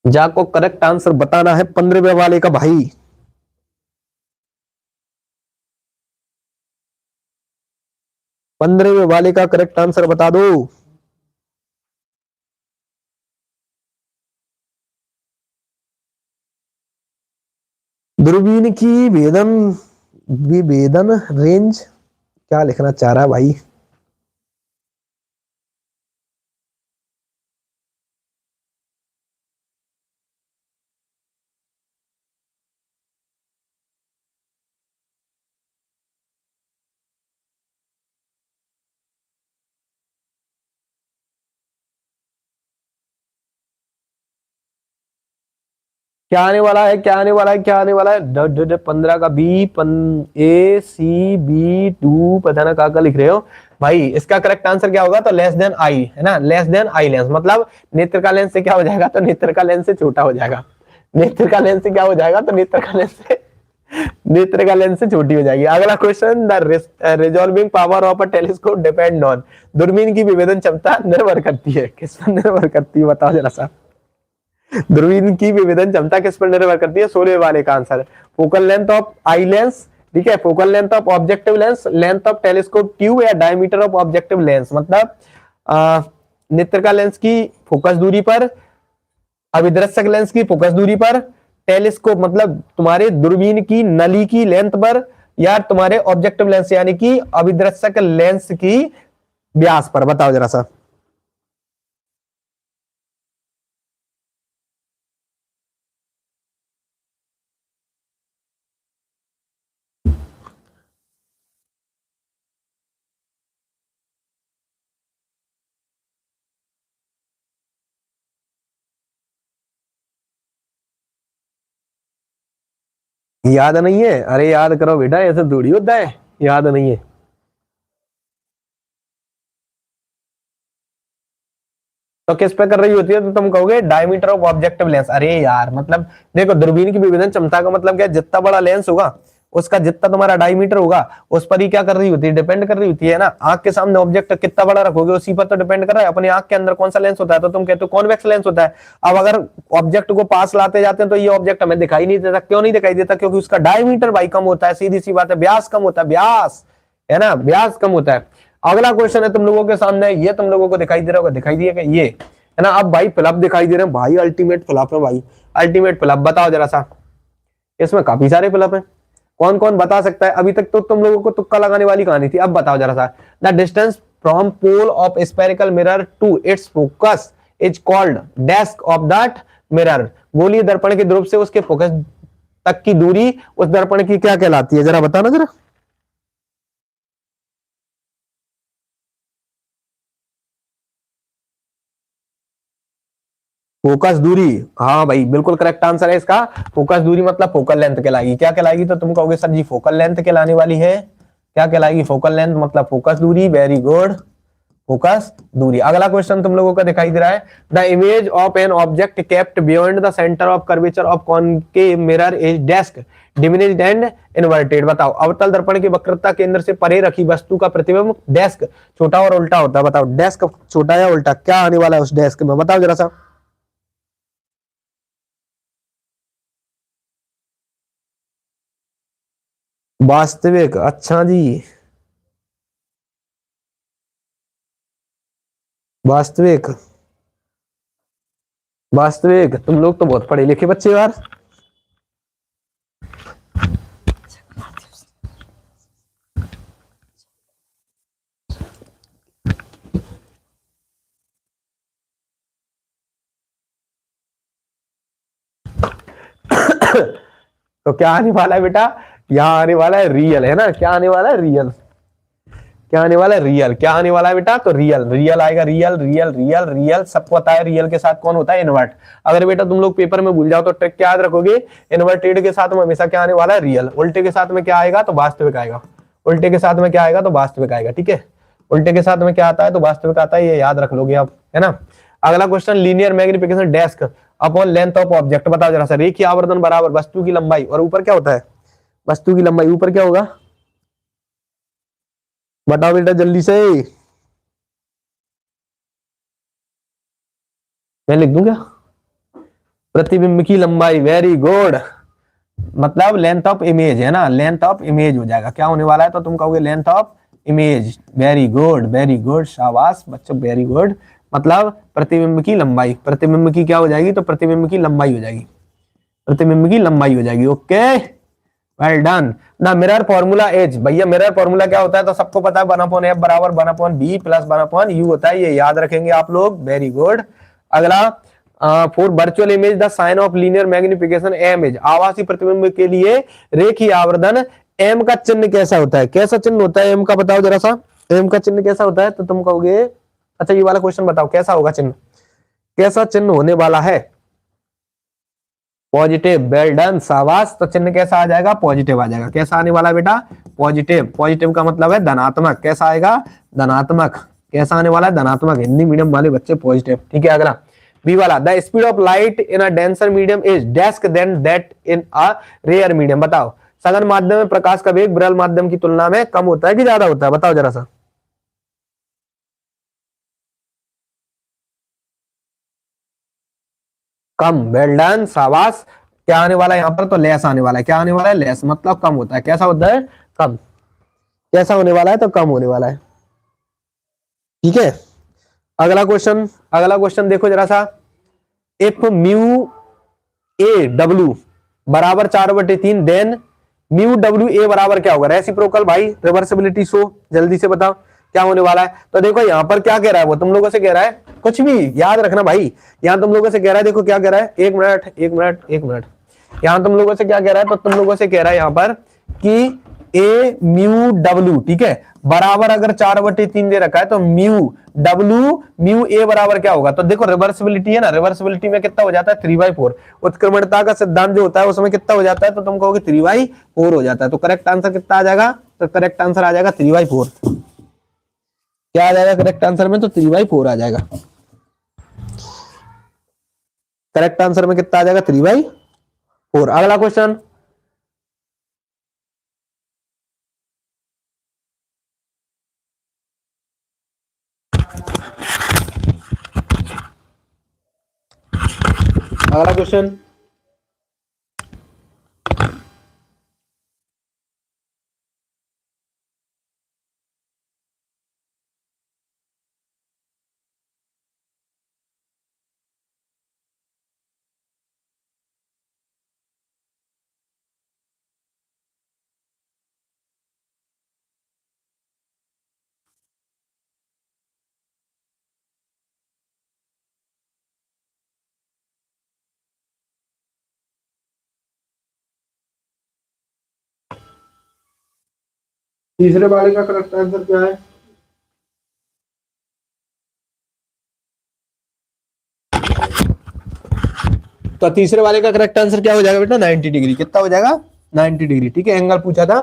जाको करेक्ट आंसर बताना है 15वें वाले का भाई। 15वें वाले का करेक्ट आंसर बता दो। दूरबीन की भेदन, विभेदन रेंज क्या लिखना चाह रहा है भाई? क्या आने वाला है, क्या आने वाला है, क्या आने वाला है? 15 का B, A C B two, पता ना क्या लिख रहे हो भाई। इसका करेक्ट आंसर क्या होगा? तो लेस देन आई है ना, लेस देन आई लेंस, मतलब नेत्र का लेंस से क्या हो जाएगा? तो नेत्र का लेंस से छोटा हो जाएगा। नेत्र का लेंस से क्या हो जाएगा? तो नेत्र का लेंस से नेत्र का लेंस से छोटी हो जाएगी। अगला question, the resolving power of a telescope depend on, दूरबीन की विभेदन क्षमता निर्भर करती है, किस पर निर्भर करती है? बताओ जरा सा। दूरबीन की विभेदन क्षमता किस पर निर्भर करती है? 16 वाले का answer, focal length of eye lens, ठीक है, focal length of objective lens, length of telescope tube, या डायमीटर ऑफ ऑब्जेक्टिव लेंस। मतलब नेत्र का लेंस की फोकस दूरी पर, अभिदर्शक लेंस की फोकस दूरी पर, टेलीस्कोप मतलब तुम्हारे दूरबीन की नली की लेंथ पर, या तुम्हारे ऑब्जेक्टिव लेंस यानी कि अभिदर्शक लेंस की व्यास पर। बताओ जरा सा। याद नहीं है? अरे याद करो बेटा, ऐसे थोड़ी होता है, याद नहीं है। तो किस पे कर रही होती है? तो तुम कहोगे डायमीटर ऑफ ऑब्जेक्टिव लेंस। अरे यार मतलब देखो, दूरबीन की विभेदन क्षमता का मतलब क्या है? जितना बड़ा लेंस होगा उसका जितना तुम्हारा डायमीटर होगा उस पर ही क्या कर रही होती है? डिपेंड कर रही होती है ना। आंख के सामने ऑब्जेक्ट कितना बड़ा रखोगे उसी पर तो डिपेंड कर रहा है। अपनी आंख के अंदर कौन सा लेंस होता है? तो तुम कहते हो कॉन्वेक्स लेंस होता है। अब अगर ऑब्जेक्ट को पास लाते जाते हैं तो ये ऑब्जेक्ट हमें दिखाई नहीं देता। क्यों नहीं दिखाई देता? क्योंकि उसका डायमीटर भाई कम होता है, सीधी सी बात है, व्यास कम होता है, व्यास है ना, व्यास कम होता है। अगला क्वेश्चन है तुम लोगों के सामने, ये तुम लोगों को दिखाई दे रहा होगा, दिखाई दिएगा ये है ना। अब भाई फ्लप दिखाई दे रहे हैं भाई, अल्टीमेट फ्लप है भाई, अल्टीमेट फ्लप। बताओ जरा सा, इसमें काफी सारे फ्लप हैं, कौन कौन बता सकता है? अभी तक तो तुम लोगों को तुक्का लगाने वाली कहानी थी, अब बताओ जरा सा। The distance from pole of spherical mirror to its focus is called dash of that mirror. गोलीय दर्पण के ध्रुव से उसके फोकस तक की दूरी उस दर्पण की क्या कहलाती है? जरा बताना जरा। फोकस दूरी, हाँ भाई बिल्कुल करेक्ट आंसर है इसका। फोकस दूरी मतलब फोकल लेंथ कहलाएगी। क्या कहलाएगी? तो तुम कहोगे सर जी फोकल लेंथ कहलाने वाली है। क्या कहलाएगी? फोकल लेंथ मतलब फोकस दूरी। वेरी गुड, फोकस दूरी। अगला क्वेश्चन तुम लोगों का दिखाई दे रहा है, the image of an object kept beyond the centre of curvature of concave mirror is desk diminished and inverted. बताओ, अवतल दर्पण की वक्रता केंद्र से परे रखी वस्तु का प्रतिबिंब डेस्क छोटा और उल्टा होता है। बताओ डेस्क छोटा या उल्टा, क्या आने वाला है उस डेस्क में? बताओ जरा सा। वास्तविक, अच्छा जी, वास्तविक। वास्तविक, तुम लोग तो बहुत पढ़े लिखे बच्चे यार। तो क्या आने वाला है बेटा? यहाँ आने वाला है रियल, है ना। क्या आने वाला है? रियल। क्या आने वाला है? रियल। क्या आने वाला है बेटा? तो रियल, रियल आएगा। रियल रियल रियल रियल, सबको पता है रियल के साथ कौन होता है? इन्वर्ट। अगर बेटा तुम लोग पेपर में भूल जाओ तो ट्रिक क्या याद रखोगे? इन्वर्टेड के साथ में हमेशा क्या आने वाला है? रियल। उल्टे के साथ में क्या आएगा? तो वास्तविक आएगा। उल्टे के साथ में क्या आएगा? तो वास्तविक आएगा। ठीक है, उल्टे के साथ में क्या आता है? तो वास्तविक आता है, ये याद रख लोगे आप, है ना। अगला question, linear magnification desk upon length of object. बताओ जरा सा, रेखीय आवर्धन बराबर वस्तु की लंबाई, और ऊपर क्या होता है? वस्तु की लंबाई ऊपर क्या होगा? बताओ बेटा जल्दी से। मैं लिख दूं क्या? प्रतिबिंब की लंबाई। वेरी गुड, मतलब लेंथ ऑफ इमेज, है ना, लेंथ ऑफ इमेज हो जाएगा। क्या होने वाला है? तो तुम कहोगे length of image. Very good, very good, शाबाश बच्चों, वेरी गुड। मतलब प्रतिबिंब की लंबाई, प्रतिबिंब की क्या हो जाएगी? तो प्रतिबिंब की लंबाई हो जाएगी, प्रतिबिंब की लंबाई हो जाएगी। Okay, well done. ना मिरर फॉर्मूला एज, भैया मिरर फॉर्मूला क्या होता है? तो सबको पता है, 1/f बराबर 1/b प्लस 1/u होता है, ये याद रखेंगे आप लोग। Very good. अगला, for virtual image the sign of linear magnification M is, आभासी प्रतिबिंब के लिए रेखीय आवर्धन एम का चिन्ह कैसा होता है? कैसा चिन्ह होता है एम का? बताओ जरा सा, एम का चिन्ह कैसा होता है? तो तुम कहोगे, अच्छा ये वाला क्वेश्चन बताओ, कैसा होगा चिन्ह? कैसा चिन्ह होने वाला है? पॉजिटिव, वेल डन, शाबाश। तो चिन्ह कैसा आ जाएगा? पॉजिटिव आ जाएगा। कैसा आने वाला है बेटा? पॉजिटिव। पॉजिटिव का मतलब है धनात्मक। कैसा आएगा? धनात्मक। कैसा आने वाला है? धनात्मक। हिंदी मीडियम वाले बच्चे पॉजिटिव। ठीक है, अगला बी वाला, the speed of light in a denser medium is desk than that in a rare medium. बताओ, सघन माध्यम में प्रकाश का वेग विरल माध्यम की तुलना में कम होता है कि ज्यादा होता है? बताओ जरा सा। कम, वेल डन, शाबाश। क्या आने वाला है यहाँ पर? तो लेस आने वाला है। क्या आने वाला है? लेस, मतलब कम होता है। कैसा होता है? कम। कैसा होने वाला है? तो कम होने वाला है। ठीक है, अगला क्वेश्चन। अगला क्वेश्चन देखो जरा सा। इफ म्यू ए डब्ल्यू बराबर 4/3, देन म्यू डब्ल्यू ए बराबर क्या होगा? रेसिप्रोकल भाई, रिवर्सिबिलिटी शो। जल्दी से बताओ क्या होने वाला है। तो देखो यहाँ पर क्या कह रहा है, वो तुम लोगों से कह रहा है, कुछ भी याद रखना भाई। यहाँ तुम लोगों से कह रहा है, देखो क्या कह रहा है, एक मिनट एक मिनट एक मिनट। यहाँ तुम लोगों से क्या कह रहा है? तो तुम लोगों से कह रहा है यहाँ पर कि ए म्यू डब्ल्यू, ठीक है, बराबर अगर 4/3 दे रखा है तो म्यू डब्ल्यू म्यू ए बराबर क्या होगा? तो देखो रिवर्सिबिलिटी है ना, रिवर्सिबिलिटी में कितना हो जाता है? 3/4। उत्क्रमणता का सिद्धांत जो होता है उसमें कितना हो जाता है? तो तुम कहोगे 3/4 हो जाता है। तो करेक्ट आंसर कितना आ जाएगा? तो करेक्ट आंसर आ जाएगा 3/4। क्या आ जाएगा करेक्ट आंसर में? तो 3/4 आ जाएगा। करेक्ट आंसर में कितना आ जाएगा? 3/4। अगला क्वेश्चन। अगला क्वेश्चन। तीसरे वाले का करेक्ट आंसर क्या है? तो तीसरे वाले का करेक्ट आंसर क्या हो जाएगा बेटा? 90 डिग्री। कितना हो जाएगा? 90 डिग्री। ठीक है, एंगल पूछा था।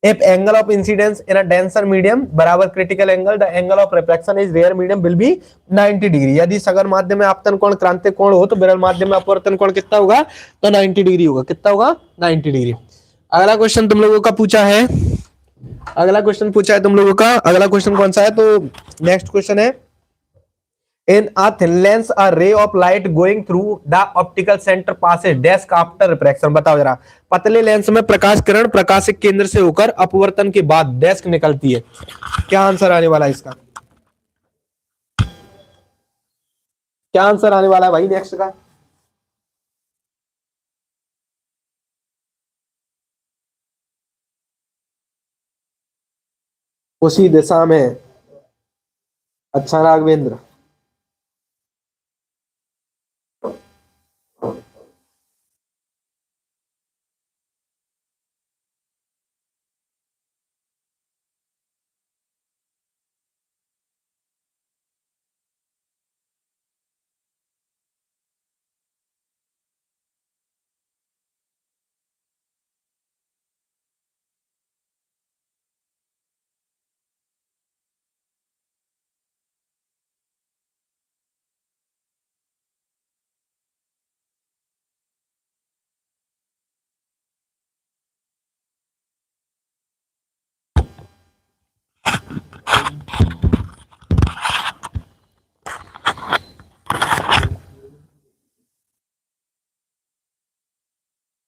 If angle of incidence in a denser medium बराबर critical angle, the angle of reflection is rare medium will be 90 degree. यदि सघन माध्यम में आपतन कोण क्रांतिक कोण हो तो विरल माध्यम में अपवर्तन कोण कितना होगा? तो 90 डिग्री होगा। कितना होगा? 90 डिग्री। अगला क्वेश्चन तुम लोगों का पूछा है, अगला क्वेश्चन पूछा है तुम लोगों का। अगला क्वेश्चन कौन सा है? तो नेक्स्ट क्वेश्चन है, in a thin lens a ray of light going through the optical center passes desk after refraction। बताओ जरा, पतले लेंस में प्रकाश किरण प्रकाशिक केंद्र से होकर अपवर्तन के बाद डेस्क निकलती है। क्या आंसर आने वाला है इसका? क्या आंसर आने वाला है भाई नेक्स्ट का? उसी दिशा में। अच्छा राघवेंद्र।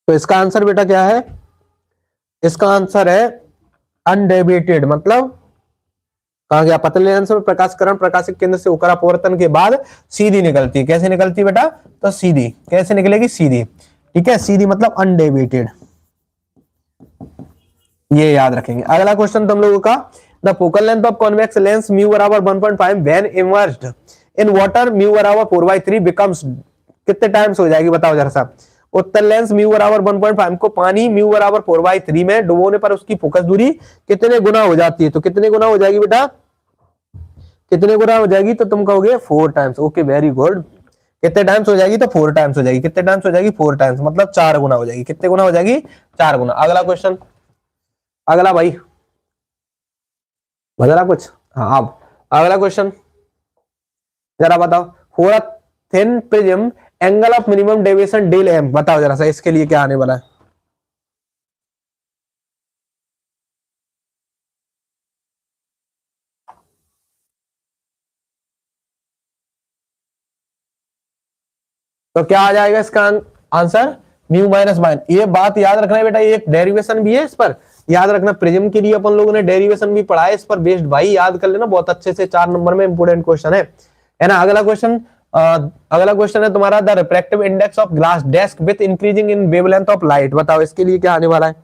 तो इसका आंसर बेटा क्या है? इसका आंसर है अनडेविएटेड। मतलब कहा गया, पतले लेंस में प्रकाश किरण प्रकाशिक केंद्र से होकर अपवर्तन के बाद सीधी निकलती है। कैसे निकलती है बेटा? तो सीधी। कैसे निकलेगी? सीधी। ठीक है, सीधी मतलब अनडेविएटेड। ये याद रखेंगे। अगला क्वेश्चन तुम लोगों का, the focal length of convex lens mu बराबर 1.5 when immersed in water mu बराबर 4/3 बिकम्स, कितने टाइम्स हो जाएगी? बताओ जरा सा। उत्तल लेंस म्यू बराबर 1.5 को पानी म्यू बराबर 4/3 में डुबोने पर उसकी फोकस दूरी कितने गुना हो जाती है? तो कितने गुना हो जाएगी बेटा? कितने गुना हो जाएगी? तो तुम कहोगे 4 टाइम्स। Okay, very good. कितने टाइम्स हो जाएगी? तो 4 टाइम्स हो जाएगी। कितने टाइम्स हो जाएगी? 4 टाइम्स, मतलब 4 गुना हो जाएगी। कितने गुना हो जाएगी? 4 गुना। अगला क्वेश्चन, अगला भाई बदला कुछ? हाँ, अब अगला क्वेश्चन जरा बताओ। For a thin prism angle of minimum deviation del M, बताओ जरा सा इसके लिए क्या आने वाला है? तो क्या आ जाएगा इसका आंसर? Mu minus mine. ये बात याद रखना है बेटा, ये एक डेरिवेशन भी है इस पर, याद रखना। प्रिज्म के लिए अपन लोगों ने डेरिवेशन भी पढ़ा है इस पर बेस्ड, भाई याद कर लेना बहुत अच्छे से। 4 नंबर में इंपोर्टेंट क्वेश्चन है ना। अगला क्वेश्चन, अगला क्वेश्चन है तुम्हारा, the refractive index of glass desk with increasing in wavelength of light, बताओ इसके लिए क्या आने वाला है?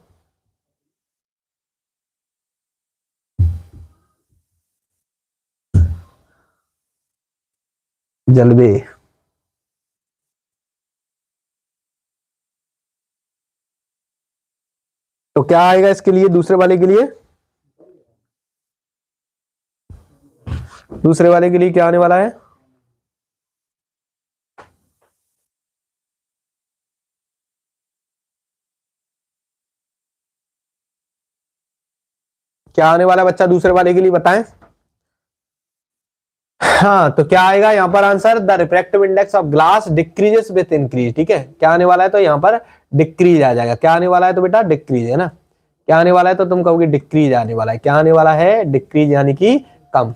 जलवे। तो क्या आएगा इसके लिए, दूसरे वाले के लिए? दूसरे वाले के लिए क्या आने वाला है? क्या आने वाला है बच्चा दूसरे वाले के लिए, बताएं। हाँ, तो क्या आएगा यहाँ पर answer? The refractive index of glass decreases with increase. ठीक है, क्या आने वाला है? तो यहाँ पर डिक्रीज आ जाएगा। क्या आने वाला है? तो बेटा डिक्रीज है ना। क्या आने वाला है? तो तुम कहोगे डिक्रीज आने वाला है। क्या आने वाला है? डिक्रीज, यानी कि कम।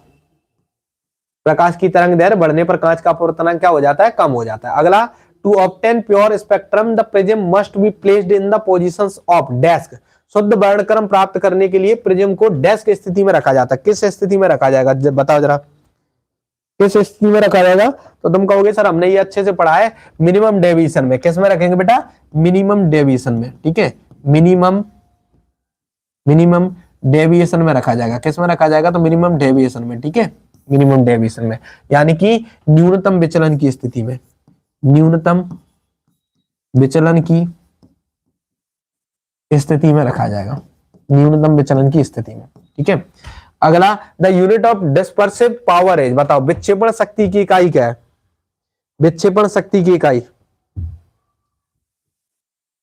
प्रकाश की तरंग दैर्घ्य बढ़ने पर कांच का अपवर्तनांक क्या हो जाता है? कम हो जाता है। अगला, to obtain pure spectrum the prism must be placed in the positions of dash. शुद्ध वर्णक्रम प्राप्त करने के लिए प्रिज्म को डेस्क स्थिति में रखा जाता है। किस स्थिति में रखा जाएगा बताओ जरा, किस स्थिति में रखा जाएगा? तो तुम कहोगे सर हमने ये अच्छे से पढ़ा है, मिनिमम डेविएशन में। किस में रखेंगे बेटा? मिनिमम डेविएशन में। ठीक है, मिनिमम मिनिमम डेविएशन में रखा जाएगा। किस में रखा जाएगा? तो मिनिमम डेविएशन में। ठीक है, मिनिमम डेविएशन में, यानी कि न्यूनतम विचलन की स्थिति में। न्यूनतम विचलन की स्थिति में रखा जाएगा, न्यूनतम विचलन की स्थिति में। ठीक है, अगला, the unit of dispersive power is, बताओ विक्षेपण शक्ति की इकाई क्या है? विक्षेपण शक्ति की इकाई,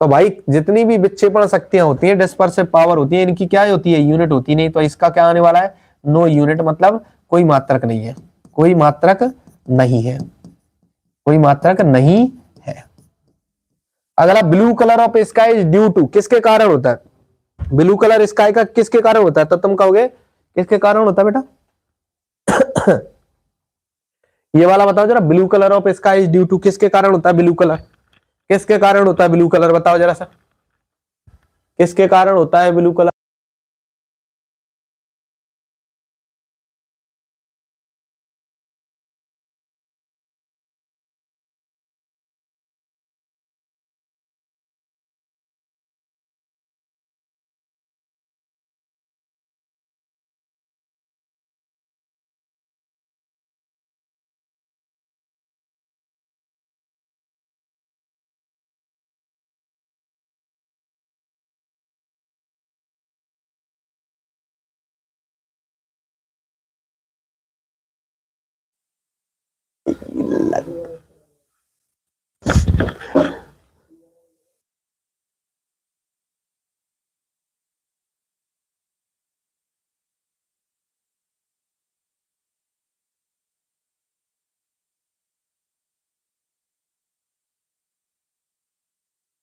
तो भाई जितनी भी विक्षेपण शक्तियां होती हैं, डिस्पर्सिव पावर होती है, इनकी क्या होती है? यूनिट होती नहीं। तो इसका क्या आने वाला है? नो यूनिट, मतलब कोई मात्रक नहीं है। कोई मात्रक नहीं है, कोई मात्रक नहीं है। अगला, blue colour of sky is due to, किसके कारण होता है? ब्लू कलर स्काई का किसके कारण होता है? तो तुम कहोगे किसके कारण होता है बेटा? ये वाला बताओ जरा, blue colour of sky is due to किसके कारण होता है? ब्लू कलर किसके कारण होता है? ब्लू कलर बताओ जरा सा, किसके कारण होता है ब्लू कलर?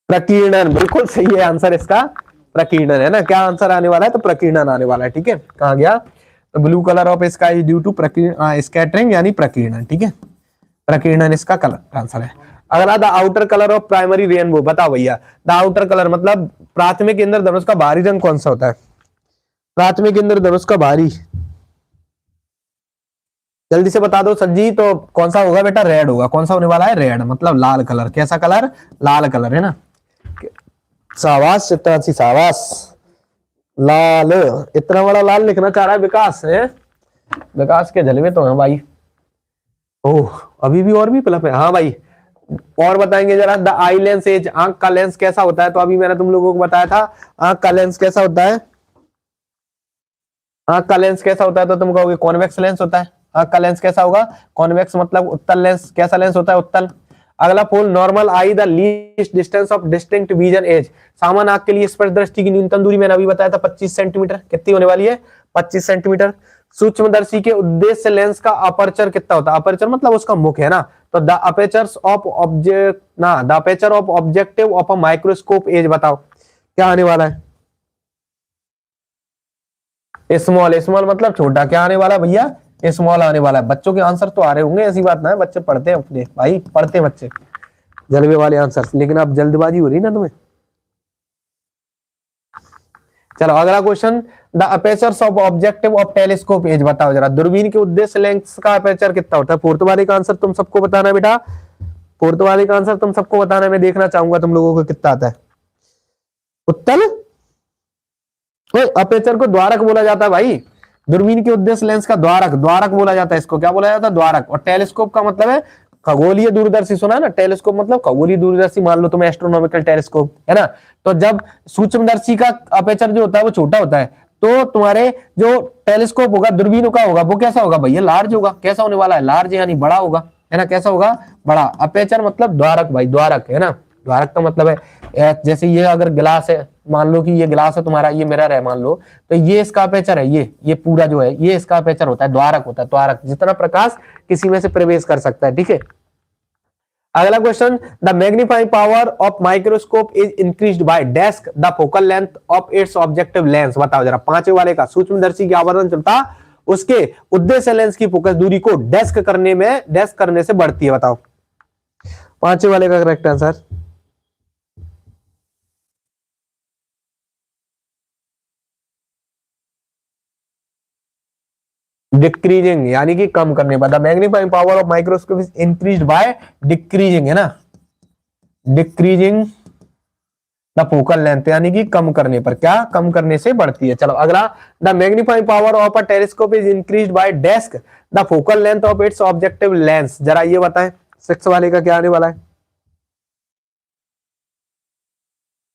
प्रकीर्णन, बिल्कुल सही है आंसर इसका, प्रकीर्णन है ना। क्या आंसर आने वाला है? तो प्रकीर्णन आने वाला है। ठीक है, कहा गया? तो blue colour of sky due to scattering, यानी प्रकीर्णन। ठीक है, प्रकीर्णन इसका कलर आंसर है। अगला, the outer colour of primary rainbow, बताओ भैया। द आउटर कलर मतलब प्राथमिक इंद्रधनुष का बाहरी रंग कौन सा होता है? प्राथमिक इंद्रधनुष का बाहरी, जल्दी से बता दो सज्जी। तो कौन सा होगा बेटा? रेड होगा। कौन सा होने वाला है? रेड, मतलब लाल कलर। कैसा कलर? लाल कलर, है ना। शाबाश चित्रांशी, शाबाश। लाल, इतना बड़ा लाल लिखना चाह रहा है विकास है। विकास के जलवे तो है भाई। ओह, अभी भी और भी पलप है। हाँ भाई, और बताएंगे जरा। द आई लेंस एज, आंख का लेंस कैसा होता है? तो अभी मैंने तुम लोगों को बताया था आंख का लेंस कैसा होता है। आंख का लेंस कैसा होता है? तो तुम कहोगे कॉन्वेक्स लेंस होता है। आंख का लेंस कैसा होगा? कॉन्वेक्स, मतलब उत्तल लेंस। कैसा लेंस होता है? उत्तल। अगला for normal eye the least distance of distinct vision as, सामान्य आंख के लिए स्पष्ट दृष्टि की न्यूनतम दूरी मैंने अभी बताया था 25 सेंटीमीटर, कितनी होने वाली है 25 सेंटीमीटर। सूक्ष्मदर्शी के उद्देश्य से लेंस का अपर्चर कितना होता है, अपर्चर मतलब उसका मुख है ना, तो द अपर्चर्स ऑफ ऑब्जेक्ट ना the aperture of objective of a microscope as, बताओ क्या आने वाला है, स्मॉल, स्मॉल मतलब छोटा, क्या आने वाला है भैया स्मॉल आने वाला है। बच्चों के आंसर तो आ रहे होंगे, ऐसी बात ना है, बच्चे पढ़ते हैं अपने भाई, पढ़ते हैं बच्चे जलवे वाले आंसर, लेकिन अब जल्दबाजी हो रही ना तुम्हें। चलो अगला question, the apertures of objective of telescope as, बताओ जरा दूरबीन के उद्देश्य लेंस का अपर्चर कितना होता है। फोर्थ वाले का आंसर तुम सबको बताना है बेटा, फोर्थ वाले का आंसर तुम सबको बताना है, मैं देखना चाहूंगा तुम लोगों को कितना आता है। उत्तर, अपर्चर को द्वारक बोला जाता है भाई, दूरबीन के उद्देश्य लेंस का द्वारक, द्वारक बोला जाता है इसको, क्या बोला जाता है द्वारक। और टेलीस्कोप का मतलब है खगोलीय दूरदर्शी, सुना है ना, टेलीस्कोप मतलब खगोलीय दूरदर्शी, मान लो तुम एस्ट्रोनॉमिकल टेलीस्कोप है ना। तो जब सूक्ष्मदर्शी का अपर्चर जो होता है वो छोटा होता है, तो तुम्हारे जो टेलीस्कोप होगा दूरबीन का होगा वो कैसा होगा भैया, लार्ज होगा। कैसा होने वाला है, लार्ज यानी बड़ा होगा, है ना, कैसा होगा, बड़ा। अपर्चर मतलब द्वारक भाई, द्वारक है ना, द्वारक का मतलब है जैसे ये अगर गिलास है, मान लो कि ये गिलास है तुम्हारा, ये मिरर है मान लो, तो ये इसका अपर्चर है, ये पूरा जो है ये इसका अपर्चर होता है, द्वारक होता है, द्वारक जितना प्रकाश किसी में से प्रवेश कर सकता है, ठीक है। अगला question, the magnifying power of microscope is increased by desk the focal length of its objective lens, बताओ जरा पांचवें वाले का, सूक्ष्मदर्शी की आवर्धन क्षमता उसके उद्देश्य लेंस की फोकस दूरी को डेस्क करने से बढ़ती है, बताओ पांचवें वाले का करेक्ट आंसर। डिक्रीजिंग यानी कि कम करने पर, the magnifying power of microscope is increased by decreasing, है ना, डिक्रीजिंग द फोकल लेंथ यानी कि कम करने पर, क्या कम करने से बढ़ती है। चलो अगला, the magnifying power of a telescope is increased by desk the focal length of its objective lens, जरा ये बताएं सिक्स वाले का क्या आने वाला है,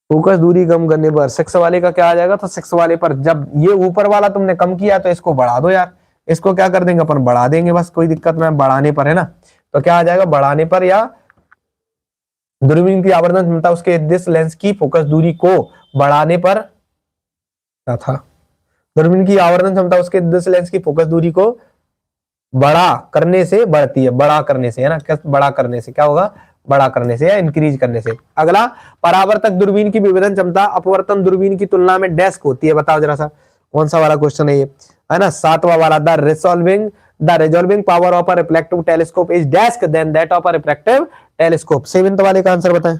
फोकस दूरी कम करने पर सिक्स वाले का क्या आ जाएगा, तो सिक्स वाले पर जब ये ऊपर वाला तुमने कम किया तो इसको बढ़ा दो यार, इसको क्या कर देंगे अपन, बढ़ा देंगे, बस कोई दिक्कत ना, बढ़ाने पर है ना, तो क्या आ जाएगा बढ़ाने पर, या दूरबीन की आवर्धन क्षमता उसके उद्देश्य लेंस की फोकस दूरी को बढ़ाने पर, क्या था, दूरबीन की आवर्धन क्षमता उसके उद्देश्य लेंस की फोकस दूरी को बड़ा करने से बढ़ती है, बड़ा करने से, है ना, बड़ा करने से क्या होगा, बड़ा करने से या इंक्रीज करने से। अगला, परावर्तक दूरबीन की विभेदन क्षमता अपवर्तन दूरबीन की तुलना में डेस्क होती है, बताओ जरा सा कौन सा वाला क्वेश्चन है ये, है ना, सातवां वाला, the resolving power of a reflective telescope is desk than that of a refractive telescope, seventh वाले का आंसर बताएं।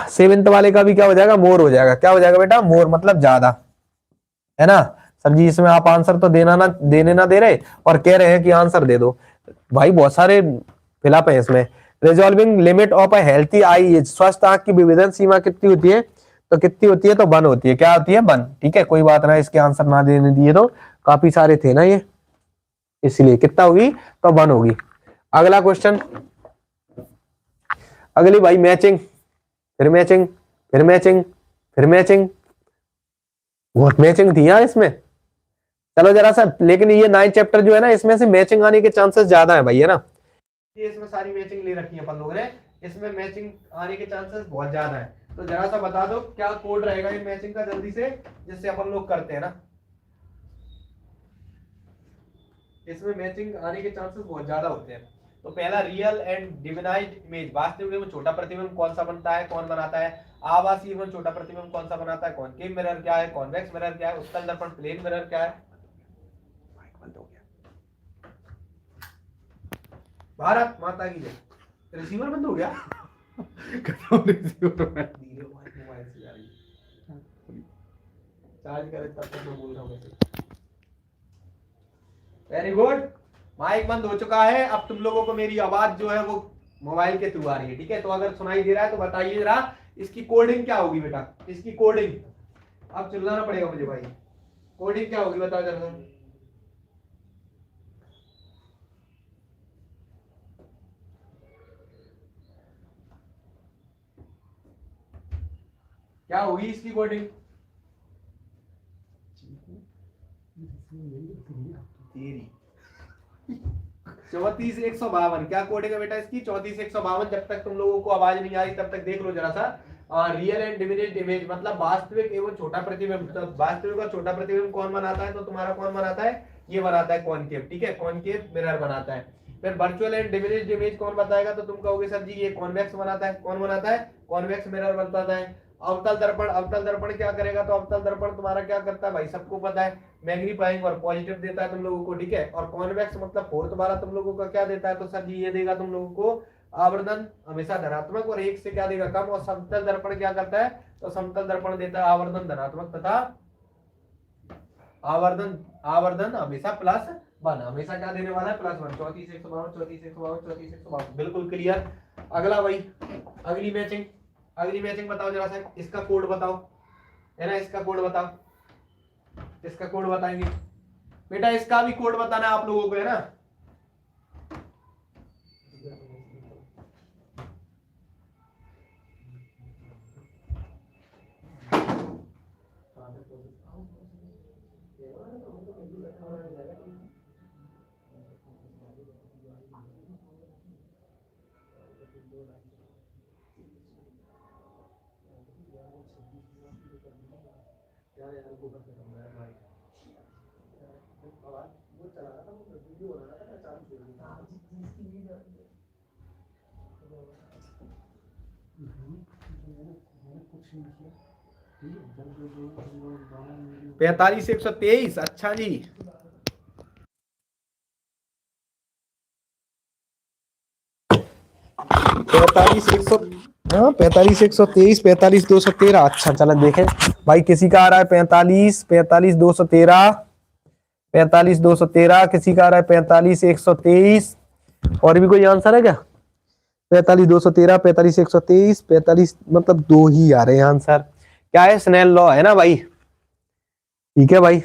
सेवेंथ वाले का भी क्या हो जाएगा, मोर हो जाएगा, क्या हो जाएगा बेटा, मोर मतलब ज्यादा, है ना। सर जी इसमें आप आंसर तो देने ना दे रहे और कह रहे हैं कि आंसर दे दो, भाई बहुत सारे फिलअप है इसमें। Resolving limit of a healthy I is, स्वस्थ आंख की विभेदन सीमा कितनी होती है, तो कितनी होती है, तो 1 होती है, क्या होती है 1, ठीक है, कोई बात ना, इसके आंसर ना देने दिए तो काफी सारे थे ना ये, इसलिए कितना होगी, तो 1 होगी। अगला क्वेश्चन, अगली भाई मैचिंग, फिर मैचिंग, फिर मैचिंग, फिर मैचिंग, बहुत मैचिंग थी यार इसमें। चलो जरा सा, लेकिन ये 9 चैप्टर जो है ना इसमें से मैचिंग आने के चांसेस ज्यादा है भाई, है ना, ये इसमें सारी मैचिंग ले रखी है अपन लोगों ने, इसमें मैचिंग आने के चांसेस बहुत ज्यादा है। तो जरा सा बता दो क्या कोड रहेगा ये मैचिंग का जल्दी से, जिससे अपन लोग करते हैं ना, इसमें मैचिंग आने के चांसेस बहुत ज्यादा होते हैं। तो पहला, रियल एंड डिविनाइज्ड इमेज, वास्तविक एवं छोटा प्रतिबिंब कौन सा बनता है, कौन बनाता है। आभासी एवं छोटा प्रतिबिंब कौन सा बनाता है, कॉनकेव मिरर क्या है, कॉन्वेक्स मिरर क्या है, उत्तल दर्पण प्लेन मिरर क्या है। बंद हो गया, भारत माता की जय, रिसीवर बंद हो गया। रिसीवर मोबाइल से जा रही है, चार्ज करे तब तक मैं बोल रहा हूँ। वेरी गुड, माइक बंद हो चुका है, अब तुम लोगों को मेरी आवाज जो है वो मोबाइल के थ्रू आ रही है, ठीक है। तो अगर सुनाई दे रहा है तो बताइए जरा इसकी कोडिंग क्या होगी बेटा, इसकी कोडिंग, अब चिल्लाना पड़ेगा मुझे भाई, कोडिंग क्या होगी बताओ जरा, क्या होगी इसकी कोडिंग। 34,152 क्या कोड है बेटा इसकी? 34,152। जब तक तुम लोगों को आवाज नहीं आ रही तब तक देख लो जरा सा। रियल एंड डिमिनिश्ड इमेज मतलब वास्तविक एवं छोटा प्रतिबिंब। तो वास्तविक और छोटा प्रतिबिंब कौन बनाता है? तो तुम्हारा कौन बनाता है? ये बनाता है कॉनकेव, ठीक है, कॉनकेव मिरर बनाता है। फिर वर्चुअल एंड डिमिनिश्ड इमेज कौन बताएगा? तो तुम कहोगे सर जी ये कॉन्वेक्स बनाता है। कौन बनाता है? कॉन्वेक्स मिरर बनाता है। अवतल दर्पण, अवतल दर्पण क्या करेगा? तो अवतल दर्पण तुम्हारा क्या करता है भाई? सबको पता है, मैग्नीफाइंग और पॉजिटिव देता है तुम लोगों को, ठीक है। और कॉन्वेक्स मतलब फोर्थ वाला तुम लोगों का क्या देता है? तो सर जी ये देगा तुम लोगों को आवर्धन हमेशा धनात्मक और एक से क्या देगा? कम। और समतल दर्पण क्या करता है? तो समतल दर्पण देता है आवर्धन धनात्मक तथा आवर्धन आवर्धन हमेशा +1। हमेशा क्या देने वाला है? +1। 34,152, 34,152, 34,152। बिल्कुल क्लियर। अगला भाई, अगली मैचिंग, अगली मैचिंग बताओ जरा सा। इसका कोड बताओ, है ना, इसका कोड बताओ। इसका कोड बताएंगे बेटा, इसका भी कोड बताना है आप लोगों को, है ना। पैंतालीस 123। अच्छा जी, 45,123, 45,213। अच्छा चलो देखें भाई, किसी का आ रहा है 45, 45,213, 45,213। किसी का आ रहा है 45,123। और भी कोई आंसर है क्या? 45,213, 45,123, 45, मतलब दो ही आ रहे हैं आंसर। क्या है? स्नेल लॉ है ना भाई, ठीक है भाई।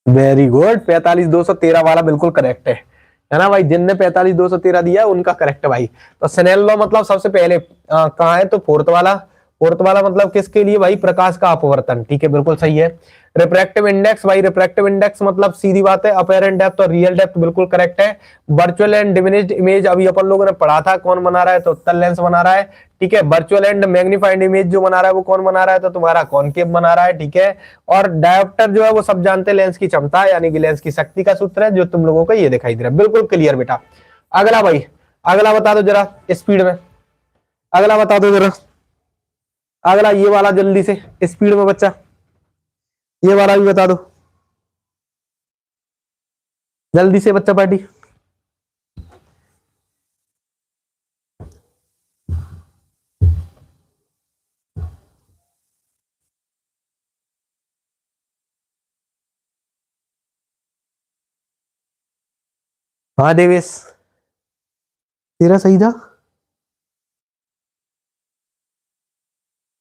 वेरी गुड, 45,213 वाला बिल्कुल करेक्ट है ना भाई। जिनने 45,213 दिया उनका करेक्ट है भाई। तो स्नेल लॉ मतलब सबसे पहले कहाँ है? तो फोर्थ वाला। फोर्थ वाला मतलब किसके लिए भाई? प्रकाश का अपवर्तन, ठीक है, बिल्कुल सही है। रिफ्रैक्टिव इंडेक्स भाई, रिफ्रैक्टिव इंडेक्स मतलब सीधी बात है अपैरेंट डेप्थ और रियल डेप्थ, बिल्कुल करेक्ट है। वर्चुअल एंड डिमिनिश्ड इमेज अभी अपन लोगों ने पढ़ा था, कौन बना रहा है? तो उत्तल लेंस बना रहा है, ठीक है। वर्चुअल एंड मैग्नीफाइड इमेज जो बना रहा है वो कौन बना रहा है? तो तुम्हारा कॉनकेव बना रहा है, ठीक है। और डायोप्टर जो है वो सब जानते हैं, लेंस की क्षमता यानी कि लेंस की शक्ति का सूत्र है, जो तुम लोगों को ये दिखाई दे रहा है। बिल्कुल क्लियर बेटा। अगला भाई, अगला बता दो जरा स्पीड में, अगला बता दो जरा, अगला ये वाला जल्दी से स्पीड में बच्चा, ये वाला भी बता दो जल्दी से बच्चा पार्टी। हाँ देवेश, तेरा सही था?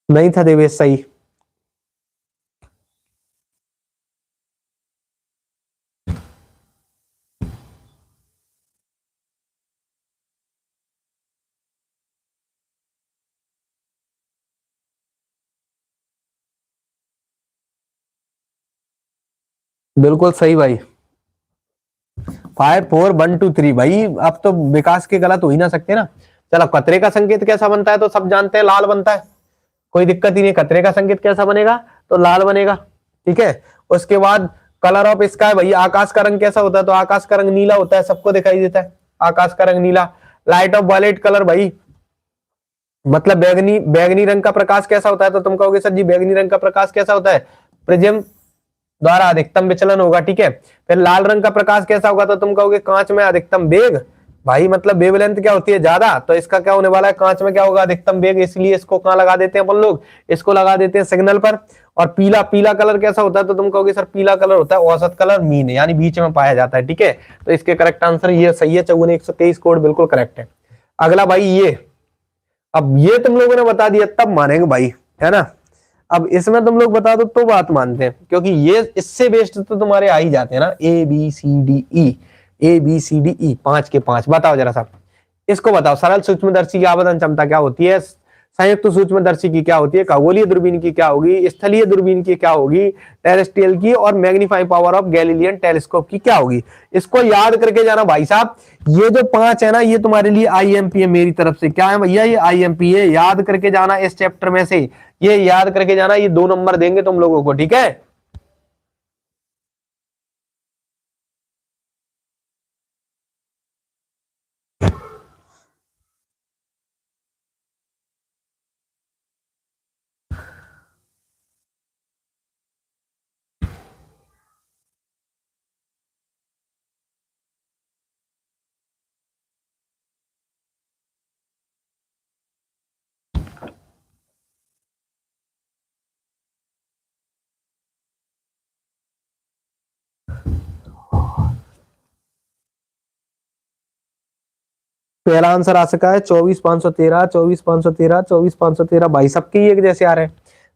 नहीं था देवेश सही। बिल्कुल सही भाई। 5 4 1 2 3 भाई। अब तो विकास के गलत हो ही ना सकते ना। चलो, कतरे का संकेत कैसा बनता है? तो सब जानते हैं, लाल बनता है, कोई दिक्कत ही नहीं। कतरे का संकेत कैसा बनेगा? तो लाल बनेगा, ठीक है। उसके बाद कलर ऑफ स्काई भाई, आकाश का रंग कैसा होता है? तो आकाश का रंग नीला होता है, सबको दिखाई देता है आकाश का रंग नीला। लाइट ऑफ वायलेट कलर भाई, मतलब बैगनी, बैगनी रंग का प्रकाश कैसा होता है? तो तुम कहोगे सर जी बैगनी रंग का प्रकाश कैसा होता है? प्रिज्म द्वारा अधिकतम विचलन होगा, ठीक है। फिर लाल रंग का प्रकाश कैसा होगा? तो तुम कहोगे कांच में अधिकतम वेग भाई, मतलब वेवलेंथ क्या होती है? ज्यादा। तो इसका क्या होने वाला है? कांच में क्या होगा? अधिकतम वेग। इसलिए इसको कहां लगा देते हैं अपन लोग? इसको लगा देते हैं सिग्नल पर। और पीला, पीला कलर कैसा होता है? तो तुम कहोगे सर पीला कलर होता है औसत कलर, मीन, यानी बीच में पाया जाता है, ठीक है। तो इसके करेक्ट आंसर ये सही है, 54,123 कोड बिल्कुल करेक्ट है। अगला भाई ये, अब ये तुम लोगों ने बता दिया तब मानेंगे भाई, है ना। अब इसमें तुम लोग बता दो तो बात मानते हैं, क्योंकि ये इससे बेस्ड तो तुम्हारे आ ही जाते हैं ना। A B C D E, A B C D E, 5 के 5। बताओ जरा सा, इसको बताओ, सरल सूक्ष्मदर्शी की आवर्धन क्षमता क्या होती है, संयुक्त सूक्ष्मदर्शी की क्या होती है, खगोलीय दूरबीन की क्या होगी, स्थलीय दूरबीन की क्या होगी, टेरेस्ट्रियल की, और magnifying power of Galilean telescope की क्या होगी। इसको याद करके जाना भाई साहब। ये जो 5 है ना, ये तुम्हारे लिए आईएमपी है मेरी तरफ से। क्या है भैया, ये आईएमपी है, याद करके जाना इस चैप्टर में से, ये याद करके जाना। ये 2 नंबर देंगे तुम लोगों को, ठीक है। पहला आंसर आ सका है 24,513, 24,513, 24,513। भाई सबके एक जैसे आ रहे हैं।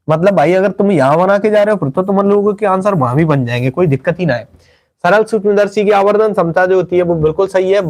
मतलब भाई अगर तुम यहां बना के जा रहे हो फिर तो तुम लोगों के आंसर वहां भी बन जाएंगे, कोई दिक्कत ही ना है। सरल सूक्ष्मदर्शी की आवर्धन क्षमता जो होती है वो बिल्कुल सही है,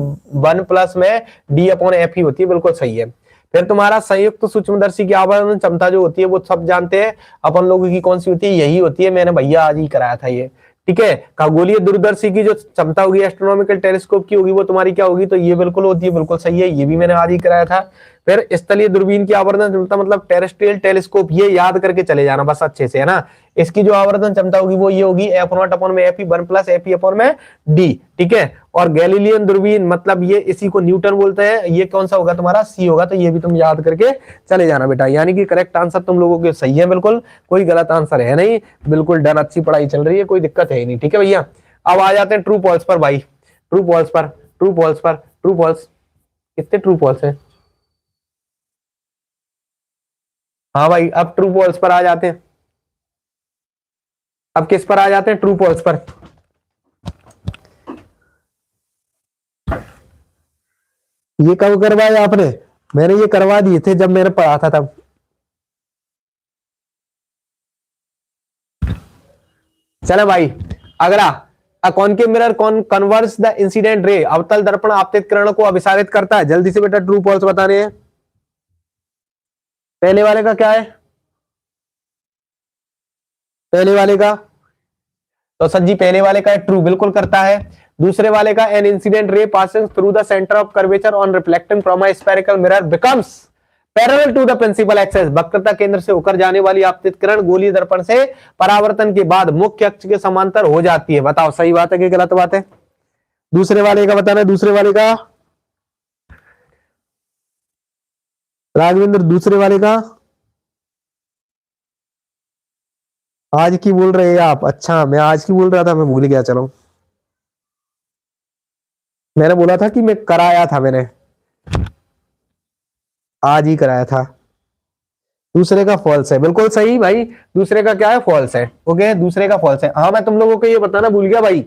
1+ में D/F ही होती है, बिल्कुल सही है। फिर तुम्हारा संयुक्त सूक्ष्मदर्शी की आवर्धन क्षमता जो होती है वो सब जानते हैं अपन लोगों की, कौन सी होती है, यही होती है। मैंने भैया आज ही कराया था ये, ठीक है। खगोलीय दूरदर्शी की जो क्षमता होगी एस्ट्रोनॉमिकल टेलीस्कोप की होगी, वो तुम्हारी क्या होगी, तो ये बिल्कुल होती है, बिल्कुल सही है, ये भी मैंने आज ही कराया था। फिर स्थलीय दूरबीन की आवर्धन क्षमता मतलब टेरेस्ट्रियल टेलीस्कोप, ये याद करके चले जाना बस अच्छे से, है ना। इसकी जो आवर्धन क्षमता होगी वो ये होगी F0/F, 1+Fe/D, ठीक है। और गैलीलियन दूरबीन मतलब ये, इसी को न्यूटन बोलते हैं, ये कौन सा होगा तुम्हारा, C होगा। तो ये भी तुम याद करके चले जाना बेटा। यानी कि करेक्ट आंसर तुम लोगों के सही है, बिल्कुल कोई गलत आंसर है नहीं, बिल्कुल डन, अच्छी पढ़ाई चल रही है, कोई दिक्कत है ही नहीं, ठीक है भैया। अब आ जाते हैं ट्रू फॉल्स पर भाई, ट्रू फॉल्स पर, ट्रू फॉल्स पर, ट्रू फॉल्स। कितने ट्रू फॉल्स है, हाँ भाई अब ट्रू फॉल्स पर आ जाते हैं। अब किस पर आ जाते हैं, ट्रू फॉल्स पर। ये कब करवाया आपने, मैंने ये करवा दिए थे जब मैंने पढ़ा था तब। चलो भाई अगला, अ कॉनकेव मिरर कौन कन्वर्स द इंसिडेंट रे, अवतल दर्पण आपतित किरणों को अभिसारित करता है। जल्दी से बेटा ट्रू फॉल्स बताने हैं। पहले वाले का क्या है, पहले वाले का तो सर जी पहले वाले का ट्रू, बिल्कुल करता है। दूसरे वाले का an incident ray passing through the centre of curvature on reflecting from a spherical mirror becomes parallel to the principal axis, वक्रता केंद्र से होकर जाने वाली आपतित किरण गोलीय दर्पण से परावर्तन के बाद मुख्य अक्ष के समांतर हो जाती है। बताओ सही बात है कि गलत बात है। दूसरे वाले का बताना है, दूसरे वाले का राघवेंद्र, दूसरे वाले का आज की बोल रहे हैं आप, अच्छा मैं आज की बोल रहा था, मैं भूल गया, चलो मैंने बोला था कि मैं कराया था, मैंने आज ही कराया था। दूसरे का फॉल्स है, बिल्कुल सही भाई, दूसरे का क्या है, फॉल्स है। ओके दूसरे का फॉल्स है। हाँ मैं तुम लोगों को ये बताना भूल गया भाई,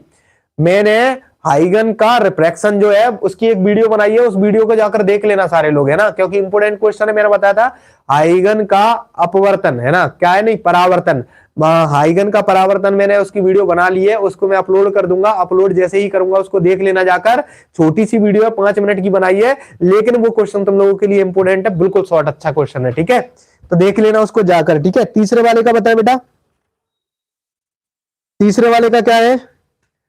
मैंने हाइगन का रिफ्रैक्शन जो है उसकी एक वीडियो बनाई है, उस वीडियो को जाकर देख लेना सारे लोग, है ना, क्योंकि इंपोर्टेंट क्वेश्चन है। मैंने बताया था हाइगन का अपवर्तन, है ना, क्या है, नहीं परावर्तन, हाइगन का परावर्तन, मैंने उसकी वीडियो बना ली है, उसको मैं अपलोड कर दूंगा। अपलोड जैसे ही करूंगा उसको देख लेना जाकर, छोटी सी वीडियो है, 5 मिनट की बनाई है, लेकिन वो क्वेश्चन तुम लोगों के लिए इंपोर्टेंट है, बिल्कुल शॉर्ट अच्छा क्वेश्चन है, ठीक है, तो देख लेना उसको जाकर, ठीक है। तीसरे वाले का बताए बेटा, तीसरे वाले का क्या है,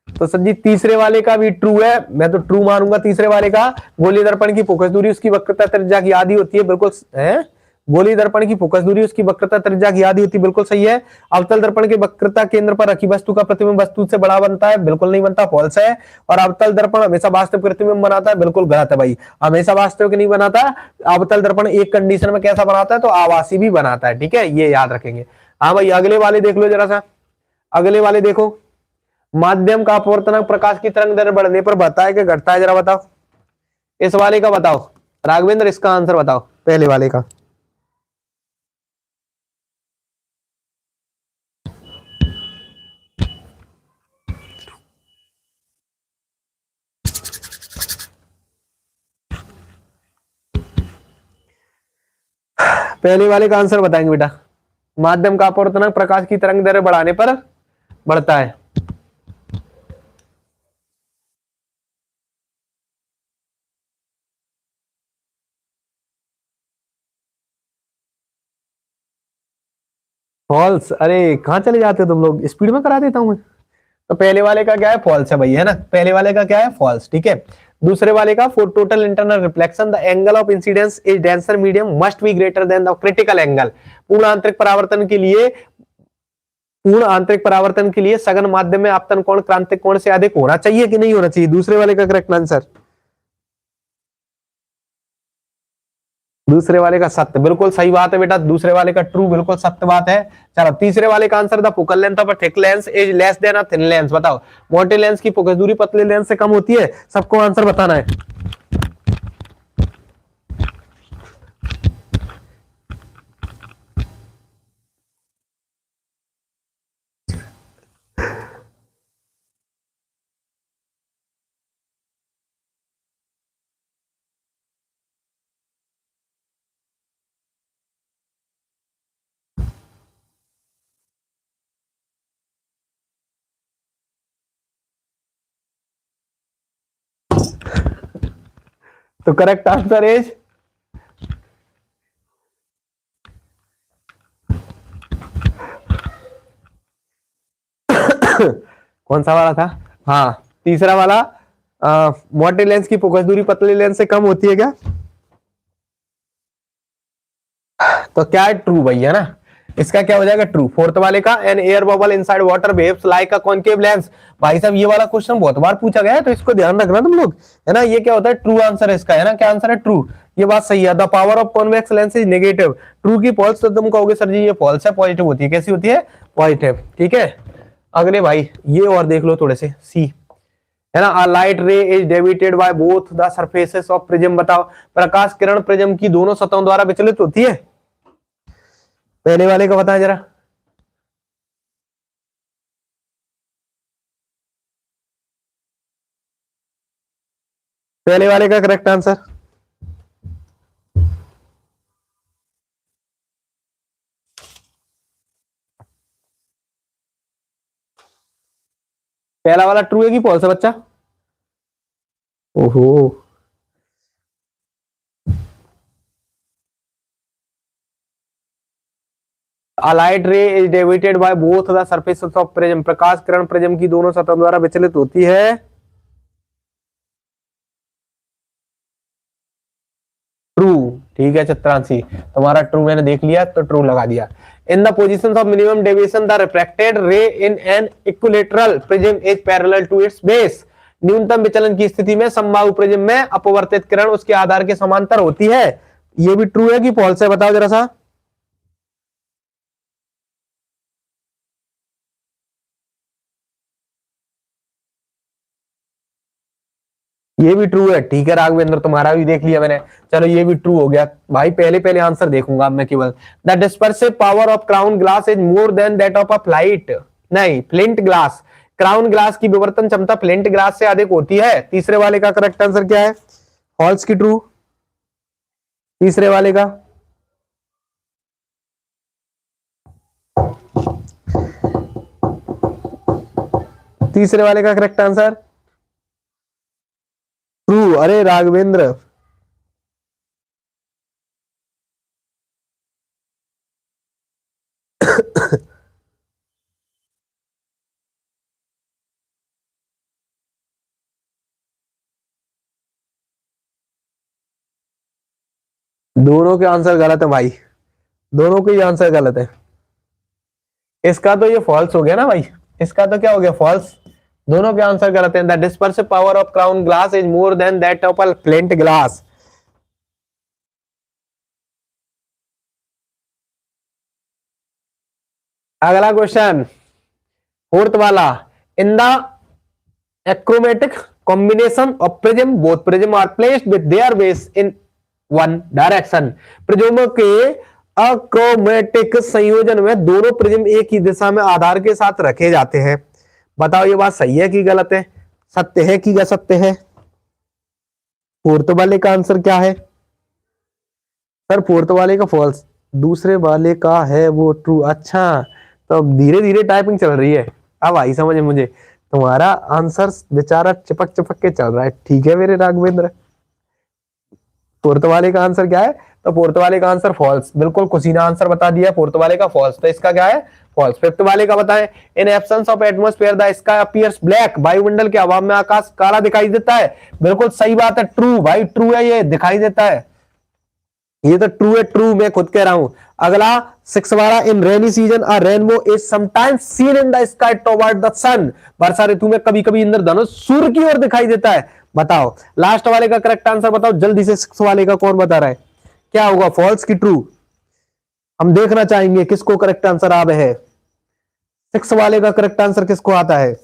तो सर जी तीसरे वाले का भी ट्रू है, मैं तो ट्रू मानूंगा तीसरे वाले का। गोलीय दर्पण की फोकस दूरी उसकी वक्रता त्रिज्या की आधी होती है, बिल्कुल है। गोलीय दर्पण की फोकस दूरी उसकी वक्रता त्रिज्या की आधी होती है, बिल्कुल सही है। अवतल दर्पण के वक्रता केंद्र पर रखी वस्तु का प्रतिबिंब वस्तु से बड़ा बनता है, बिल्कुल नहीं बनता, फॉल्स है। और अवतल दर्पण हमेशा वास्तविक प्रतिबिंब बनाता है, बिल्कुल गलत है भाई, हमेशा वास्तविक नहीं बनाता। अवतल दर्पण एक कंडीशन में कैसा बनाता है, तो आवासी भी बनाता है, ठीक है, ये याद रखेंगे। हाँ भाई अगले वाले देख लो जरा सा, अगले वाले देखो, माध्यम का अपवर्तनांक प्रकाश की तरंग दैर्ध्य बढ़ने पर बढ़ता है कि घटता है, जरा बताओ। इस वाले का बताओ राघवेंद्र, इसका आंसर बताओ पहले वाले का। पहले वाले का आंसर बताएंगे बेटा, माध्यम का अपवर्तनांक प्रकाश की तरंग दैर्ध्य बढ़ाने पर बढ़ता है। फॉल्स। अरे कहाँ चले जाते हो तुम लोग, स्पीड में करा देता हूँ मैं। तो पहले वाले का क्या है, फॉल्स है भाई, है ना, पहले वाले का क्या है, फॉल्स, ठीक है। दूसरे वाले का, for total internal reflection the angle of incidence is denser medium must be greater than the critical angle. पूर्ण आंतरिक परावर्तन के लिए, पूर्ण आंतरिक परावर्तन के लिए सघन माध्यम में आपतन कोण क्रांतिक कोण से अधिक होना चाहिए कि नहीं होना चाहिए? दूसरे वाले का करेक्ट आंसर, दूसरे वाले का सत्य, बिल्कुल सही बात है बेटा, दूसरे वाले का ट्रू, बिल्कुल सत्य बात है। चलो तीसरे वाले का answer, the focal length of a thick lens is less than a thin lens. बताओ, मोटे लेंस की फोकस दूरी पतले लेंस से कम होती है, सबको आंसर बताना है। तो करेक्ट आंसर इज कौन सा वाला था? हाँ, तीसरा वाला, मोटे लेंस की फोकस दूरी पतले लेंस से कम होती है क्या? तो क्या है, ट्रू भाई, है ना, इसका क्या हो जाएगा, ट्रू। फोर्थ वाले का, an air bubble inside water behaves like a concave lens. भाई साहब ये वाला क्वेश्चन बहुत बार पूछा गया है, तो इसको ध्यान रखना तुम लोग, है ना। ये क्या होता है, ट्रू आंसर है इसका, है ना, क्या आंसर है, ट्रू। ये बात सही है। The power of convex lens is negative. True की फॉल्स, तो तुम कहोगे सर जी ये फॉल्स है, पॉजिटिव होती है। कैसी होती है, पॉजिटिव, ठीक है। अगले भाई ये और देख लो थोड़े से, सी, है ना, लाइट रे is deviated by both the surfaces of prism. बताओ, प्रकाश किरण प्रिज्म की दोनों सतहों द्वारा विचलित होती है। पहले वाले का बताएं जरा। पहले वाले का करेक्ट आंसर, पहला वाला ट्रू है कि फॉल्स है बच्चा? ओहो, A light ray is deviated by both the surfaces of prism। Prakash Kiran prism की दोनों सतहों द्वारा विचलित होती है। ट्रू, ठीक है चित्रांशी, तुम्हारा ट्रू मैंने देख लिया, तो ट्रू लगा दिया। In the position of minimum deviation the refracted ray in an equilateral prism is parallel to its base. न्यूनतम विचलन की स्थिति में समबाहु प्रिज्म में अपवर्तित किरण उसके आधार के समांतर होती है। ये भी ट्रू है कि फॉल्स है, बताओ जरा सा। ये भी ट्रू है, ठीक है राघवेंद्र, तुम्हारा भी देख लिया मैंने। चलो ये भी ट्रू हो गया भाई, पहले पहले आंसर देखूंगा अब मैं केवल। The dispersive power of crown glass is more than that of a flight, नहीं फ्लिंट ग्लास। क्राउन ग्लास की विवर्तन क्षमता फ्लिंट ग्लास से अधिक होती है। तीसरे वाले का करेक्ट आंसर क्या है, फॉल्स की ट्रू? तीसरे वाले का, तीसरे वाले का करेक्ट आंसर ट्रू। अरे राघवेंद्र, दोनों के आंसर गलत है भाई, दोनों के आंसर गलत है। इसका तो ये फॉल्स हो गया ना भाई, इसका तो क्या हो गया, फॉल्स। दोनों के आंसर गलत हैं। The dispersive power of crown glass is more than that of a flint glass. अगला क्वेश्चन, फोर्थ वाला, in the achromatic combination of prism both prism are placed with their base in one direction. प्रिज्मों के achromatic संयोजन में दोनों prism एक ही दिशा में आधार के साथ रखे जाते हैं। बताओ ये बात सही है कि गलत है, सत्य है कि असत्य है? फोर्थ वाले का आंसर क्या है सर? फोर्थ वाले का फॉल्स, दूसरे वाले का है वो ट्रू। अच्छा, तो अब धीरे धीरे टाइपिंग चल रही है, अब आई समझ मुझे। तुम्हारा आंसर बेचारा चिपक चिपक के चल रहा है, ठीक है मेरे राघवेंद्र। फोर्थ वाले का आंसर क्या है, तो फोर्थ वाले का आंसर फॉल्स। बिल्कुल खुशी ने आंसर बता दिया फोर्थ वाले का फॉल्स, तो इसका क्या है फॉल्स। फिफ्थ वाले का बताएं, in absence of atmosphere the sky appears black, वायुमंडल के अभाव में आकाश काला दिखाई देता है। बिल्कुल सही बात है, ट्रू भाई, ट्रू है, ये दिखाई देता है, ये तो ट्रू है, ट्रू मैं खुद कह रहा हूं। अगला सिक्स वाला, in rainy season a rainbow is sometimes seen in the sky toward the sun, वर्षा ऋतु में कभी कभी इंद्रधनुष सूर्य की ओर दिखाई देता है। बताओ लास्ट वाले का करेक्ट आंसर बताओ जल्दी से, सिक्स वाले का कौन बता रहा है, क्या होगा फॉल्स की ट्रू, हम देखना चाहेंगे किसको करेक्ट आंसर आ है। सिक्स वाले का करेक्ट आंसर किसको आता है,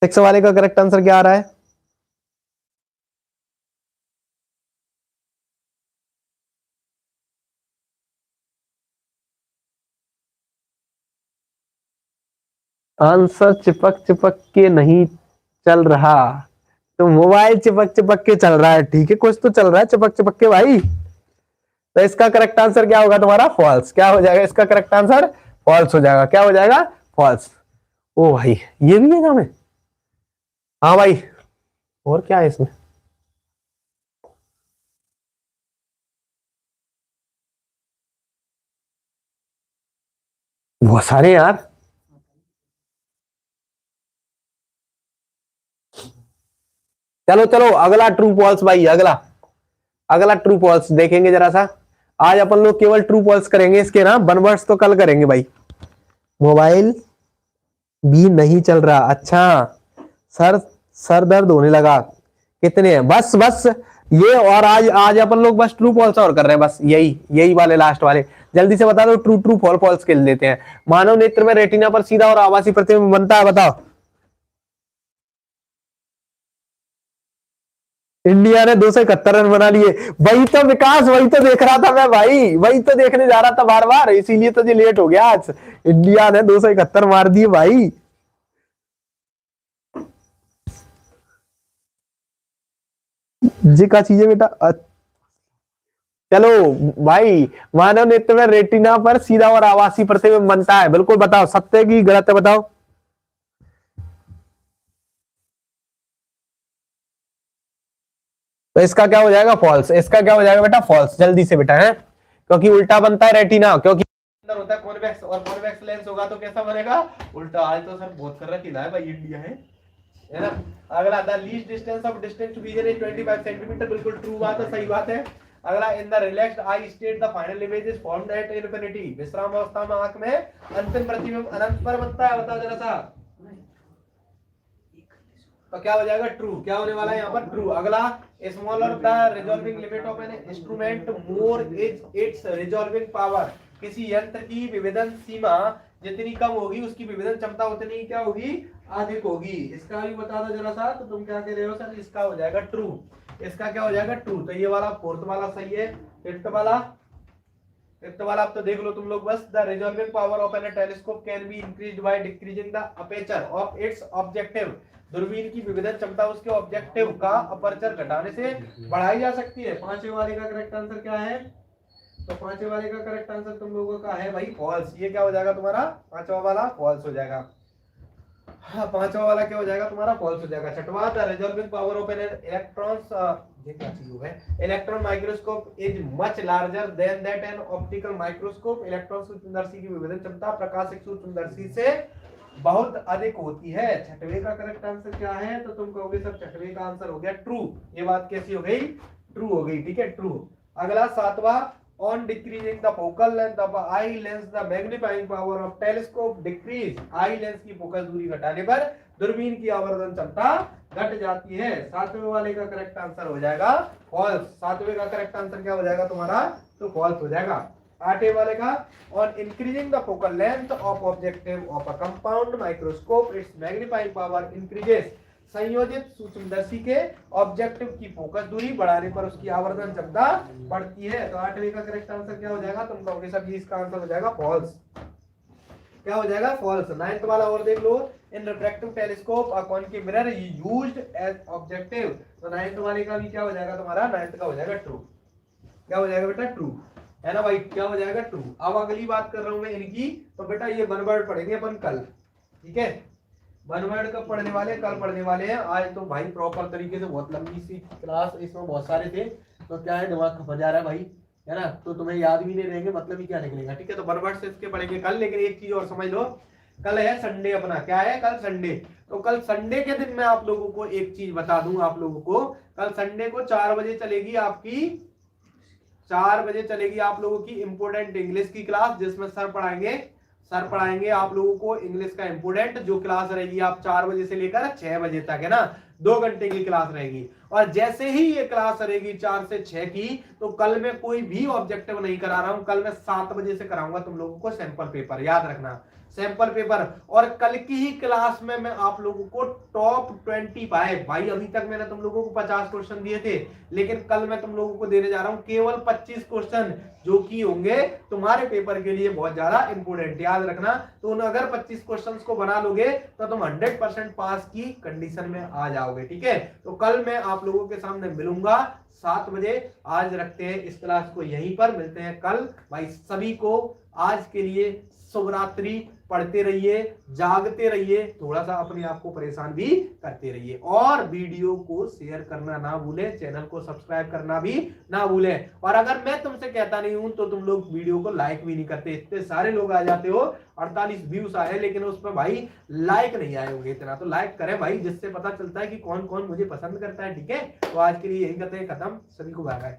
सिक्स वाले का करेक्ट आंसर क्या आ रहा है। आंसर चिपक चिपक के नहीं चल रहा, तो मोबाइल चिपक चिपक के चल रहा है, ठीक है कुछ तो चल रहा है चिपक चिपक के भाई। तो इसका करेक्ट आंसर क्या होगा तुम्हारा फॉल्स, क्या हो जाएगा इसका करेक्ट आंसर फॉल्स हो जाएगा, क्या हो जाएगा फॉल्स। ओ भाई ये भी है नाम है, हाँ भाई और क्या है इसमें, बहुत सारे यार। चलो चलो अगला ट्रू फॉल्स भाई, अगला अगला ट्रू फॉल्स देखेंगे जरा सा। आज अपन लोग केवल ट्रू फॉल्स करेंगे, इसके ना वन वर्ड्स तो कल करेंगे भाई। मोबाइल भी नहीं चल रहा, अच्छा सर, सर दर्द होने लगा, कितने हैं बस बस ये, और आज आज अपन लोग बस ट्रू फॉल्स और कर रहे हैं, बस यही यही वाले लास्ट वाले। जल्दी से बता दो, ट्रू ट्रू फॉल फॉल्स खेल लेते हैं। मानव नेत्र में रेटिना पर सीधा और आभासी प्रतिबिंब बनता है, बताओ। इंडिया ने 271 रन बना लिए, वही तो विकास, वही तो देख रहा था मैं भाई, वही तो देखने जा रहा था बार बार, इसीलिए तो जी लेट हो गया आज। इंडिया ने 271 मार दिए भाई। जी का चीजें बेटा चलो भाई, मानव नेत्र में रेटिना पर सीधा और आभासी प्रतिबिंब बनता है, बिल्कुल बताओ सत्य की गलत है बताओ। तो इसका क्या हो जाएगा फॉल्स, इसका क्या हो जाएगा बेटा फॉल्स, जल्दी से बेटा है, क्योंकि उल्टा बनता है रेटिना, क्योंकि अंदर होता है कॉन्वेक्स, और कॉन्वेक्स लेंस होगा तो कैसा बनेगा उल्टा। आज तो सर बहुत कर रखा है भाई इंडिया है ना। अगला the least distance of distance to vision is 25 centimetre, बिल्कुल ट्रू बात है, सही बात है। अगला in the relaxed eye state the final image is formed at infinity, विश्राम अवस्था में आंख में अंतिम प्रतिबिंब अनंत पर बनता है, बताओ जरा सा। तो क्या हो जाएगा ट्रू, क्या होने वाला है यहाँ पर ट्रू। अगला smaller the resolving limit of an instrument more is it's resolving power, किसी यंत्र की विभेदन सीमा जितनी कम होगी उसकी विभेदन क्षमता उतनी क्या होगी अधिक होगी। इसका भी बता दो जरा सा, तो तुम क्या कह रहे हो सर, इसका हो जाएगा ट्रू, इसका क्या हो जाएगा ट्रू। तो ये वाला फोर्थ वाला सही है। फिफ्थ वाला, फिफ्थ वाला अब तो देख लो तुम लोग बस, the resolving power of an telescope can be increased by decreasing the aperture of its objective, दूरबीन की विभेदन क्षमता उसके ऑब्जेक्टिव का अपर्चर घटाने से बढ़ाई जा सकती है। पांचवे वाले का करेक्ट आंसर क्या है, तो पांचवे वाले का करेक्ट आंसर तुम लोगों का है भाई फॉल्स। ये क्या हो जाएगा तुम्हारा पांचवा वाला फॉल्स हो जाएगा। हाँ पांचवा वाला क्या हो जाएगा तुम्हारा फॉल्स हो जाएगा। छठवां, the resolving power of an electrons, ये क्या चीज होगा, electron microscope is much larger than that an optical microscope, electron सूक्ष्मदर्शी की विभेदन क्षमता प्रकाश एक सूक्ष्मदर्शी से बहुत अधिक होती है। छठवें का करेक्ट आंसर क्या है, तो तुम कहोगे सर छठवें का आंसर हो गया ट्रू। ये बात कैसी हो गई ट्रू हो गई, ठीक है ट्रू। अगला सातवां, on decreasing the focal length of eye lens the magnifying power of telescope decrease, eye lens की फोकस दूरी घटाने पर दूरबीन की आवर्धन क्षमता घट जाती है। सातवें वाले का करेक्ट आंसर हो जाएगा फॉल्स, सातवें का करेक्ट आंसर क्या हो जाएगा तुम्हारा, तो फॉल्स हो जाएगा। आठवें वाले का, on increasing the focal length of objective of a compound microscope its magnifying power increases, संयोजित सूक्ष्मदर्शी के ऑब्जेक्टिव की फोकस दूरी बढ़ाने पर उसकी आवर्धन क्षमता बढ़ती है। तो आठवीं का करेक्ट आंसर क्या हो जाएगा, तुम कहोगे सब इसका आंसर हो जाएगा फॉल्स, क्या हो जाएगा फॉल्स। नाइन्थ वाला और देख लो, in refractive telescope a concave mirror used as objective, तो नाइन्थ वाले का भी क्या हो जाएगा तुम्हारा, नाइन्थ का हो जाएगा ट्रू, क्या हो जाएगा बेटा ट्रू है ना भाई, क्या हो जाएगा ट्रू। अब अगली बात कर रहा हूं मैं इनकी, तो बेटा ये वन वर्ड पढ़ेंगे अपन कल, ठीक है वन वर्ड कब पढ़ने वाले, कल पढ़ने वाले हैं। आज तो भाई प्रॉपर तरीके से, बहुत लंबी सी क्लास, इसमें बहुत सारे थे तो क्या है दिमाग खपा जा रहा है भाई, है ना, तो तुम्हें याद भी नहीं रहेंगे, मतलब ही क्या निकलेगा, ठीक है। तो वन वर्ड से इसके पढ़ेंगे कल। लेकिन एक चीज और समझ लो, कल है संडे अपना, क्या है कल संडे। तो कल संडे के दिन मैं आप लोगों को एक चीज बता दूं, आप लोगों को कल संडे को 4 बजे चलेगी आपकी, 4 बजे चलेगी आप लोगों की इंपोर्टेंट इंग्लिश की क्लास, जिसमें सर पढ़ाएंगे आप लोगों को इंग्लिश का इंपोर्टेंट। जो क्लास रहेगी आप 4 बजे से लेकर 6 बजे तक, है ना, 2 घंटे की क्लास रहेगी। और जैसे ही ये क्लास रहेगी 4 से 6 की, तो कल मैं कोई भी ऑब्जेक्टिव नहीं करा रहा हूं, कल मैं 7 बजे से कराऊंगा तुम लोगों को सैंपल पेपर, याद रखना, सैंपल पेपर। और कल की ही क्लास में मैं आप लोगों को टॉप 25, भाई अभी तक मैंने तुम लोगों को 50 क्वेश्चन दिए थे, लेकिन कल मैं तुम लोगों को देने जा रहा हूं केवल 25 क्वेश्चन, जो कि होंगे तुम्हारे पेपर के लिए बहुत ज्यादा इंपोर्टेंट, याद रखना। तो अगर 25 क्वेश्चंस को बना लोगे तो तुम 100% पास की कंडीशन में आ जाओगे, ठीक है। तो कल मैं आप लोगों के सामने मिलूंगा 7 बजे। आज रखते हैं इस क्लास को यहीं पर, मिलते हैं कल। भाई सभी को आज के लिए शुभ रात्रि, पढ़ते रहिए, जागते रहिए, थोड़ा सा अपने आप को परेशान भी करते रहिए, और वीडियो को शेयर करना ना भूले, चैनल को सब्सक्राइब करना भी ना भूले। और अगर मैं तुमसे कहता नहीं हूं तो तुम लोग वीडियो को लाइक भी नहीं करते। इतने सारे लोग आ जाते हो, 48 व्यूज आए, लेकिन उसमें भाई लाइक नहीं आए होंगे इतना, तो लाइक करें भाई, जिससे पता चलता है कि कौन कौन मुझे पसंद करता है, ठीक है। तो आज के लिए यही कहते हैं खत्म, सभी को बाय बाय।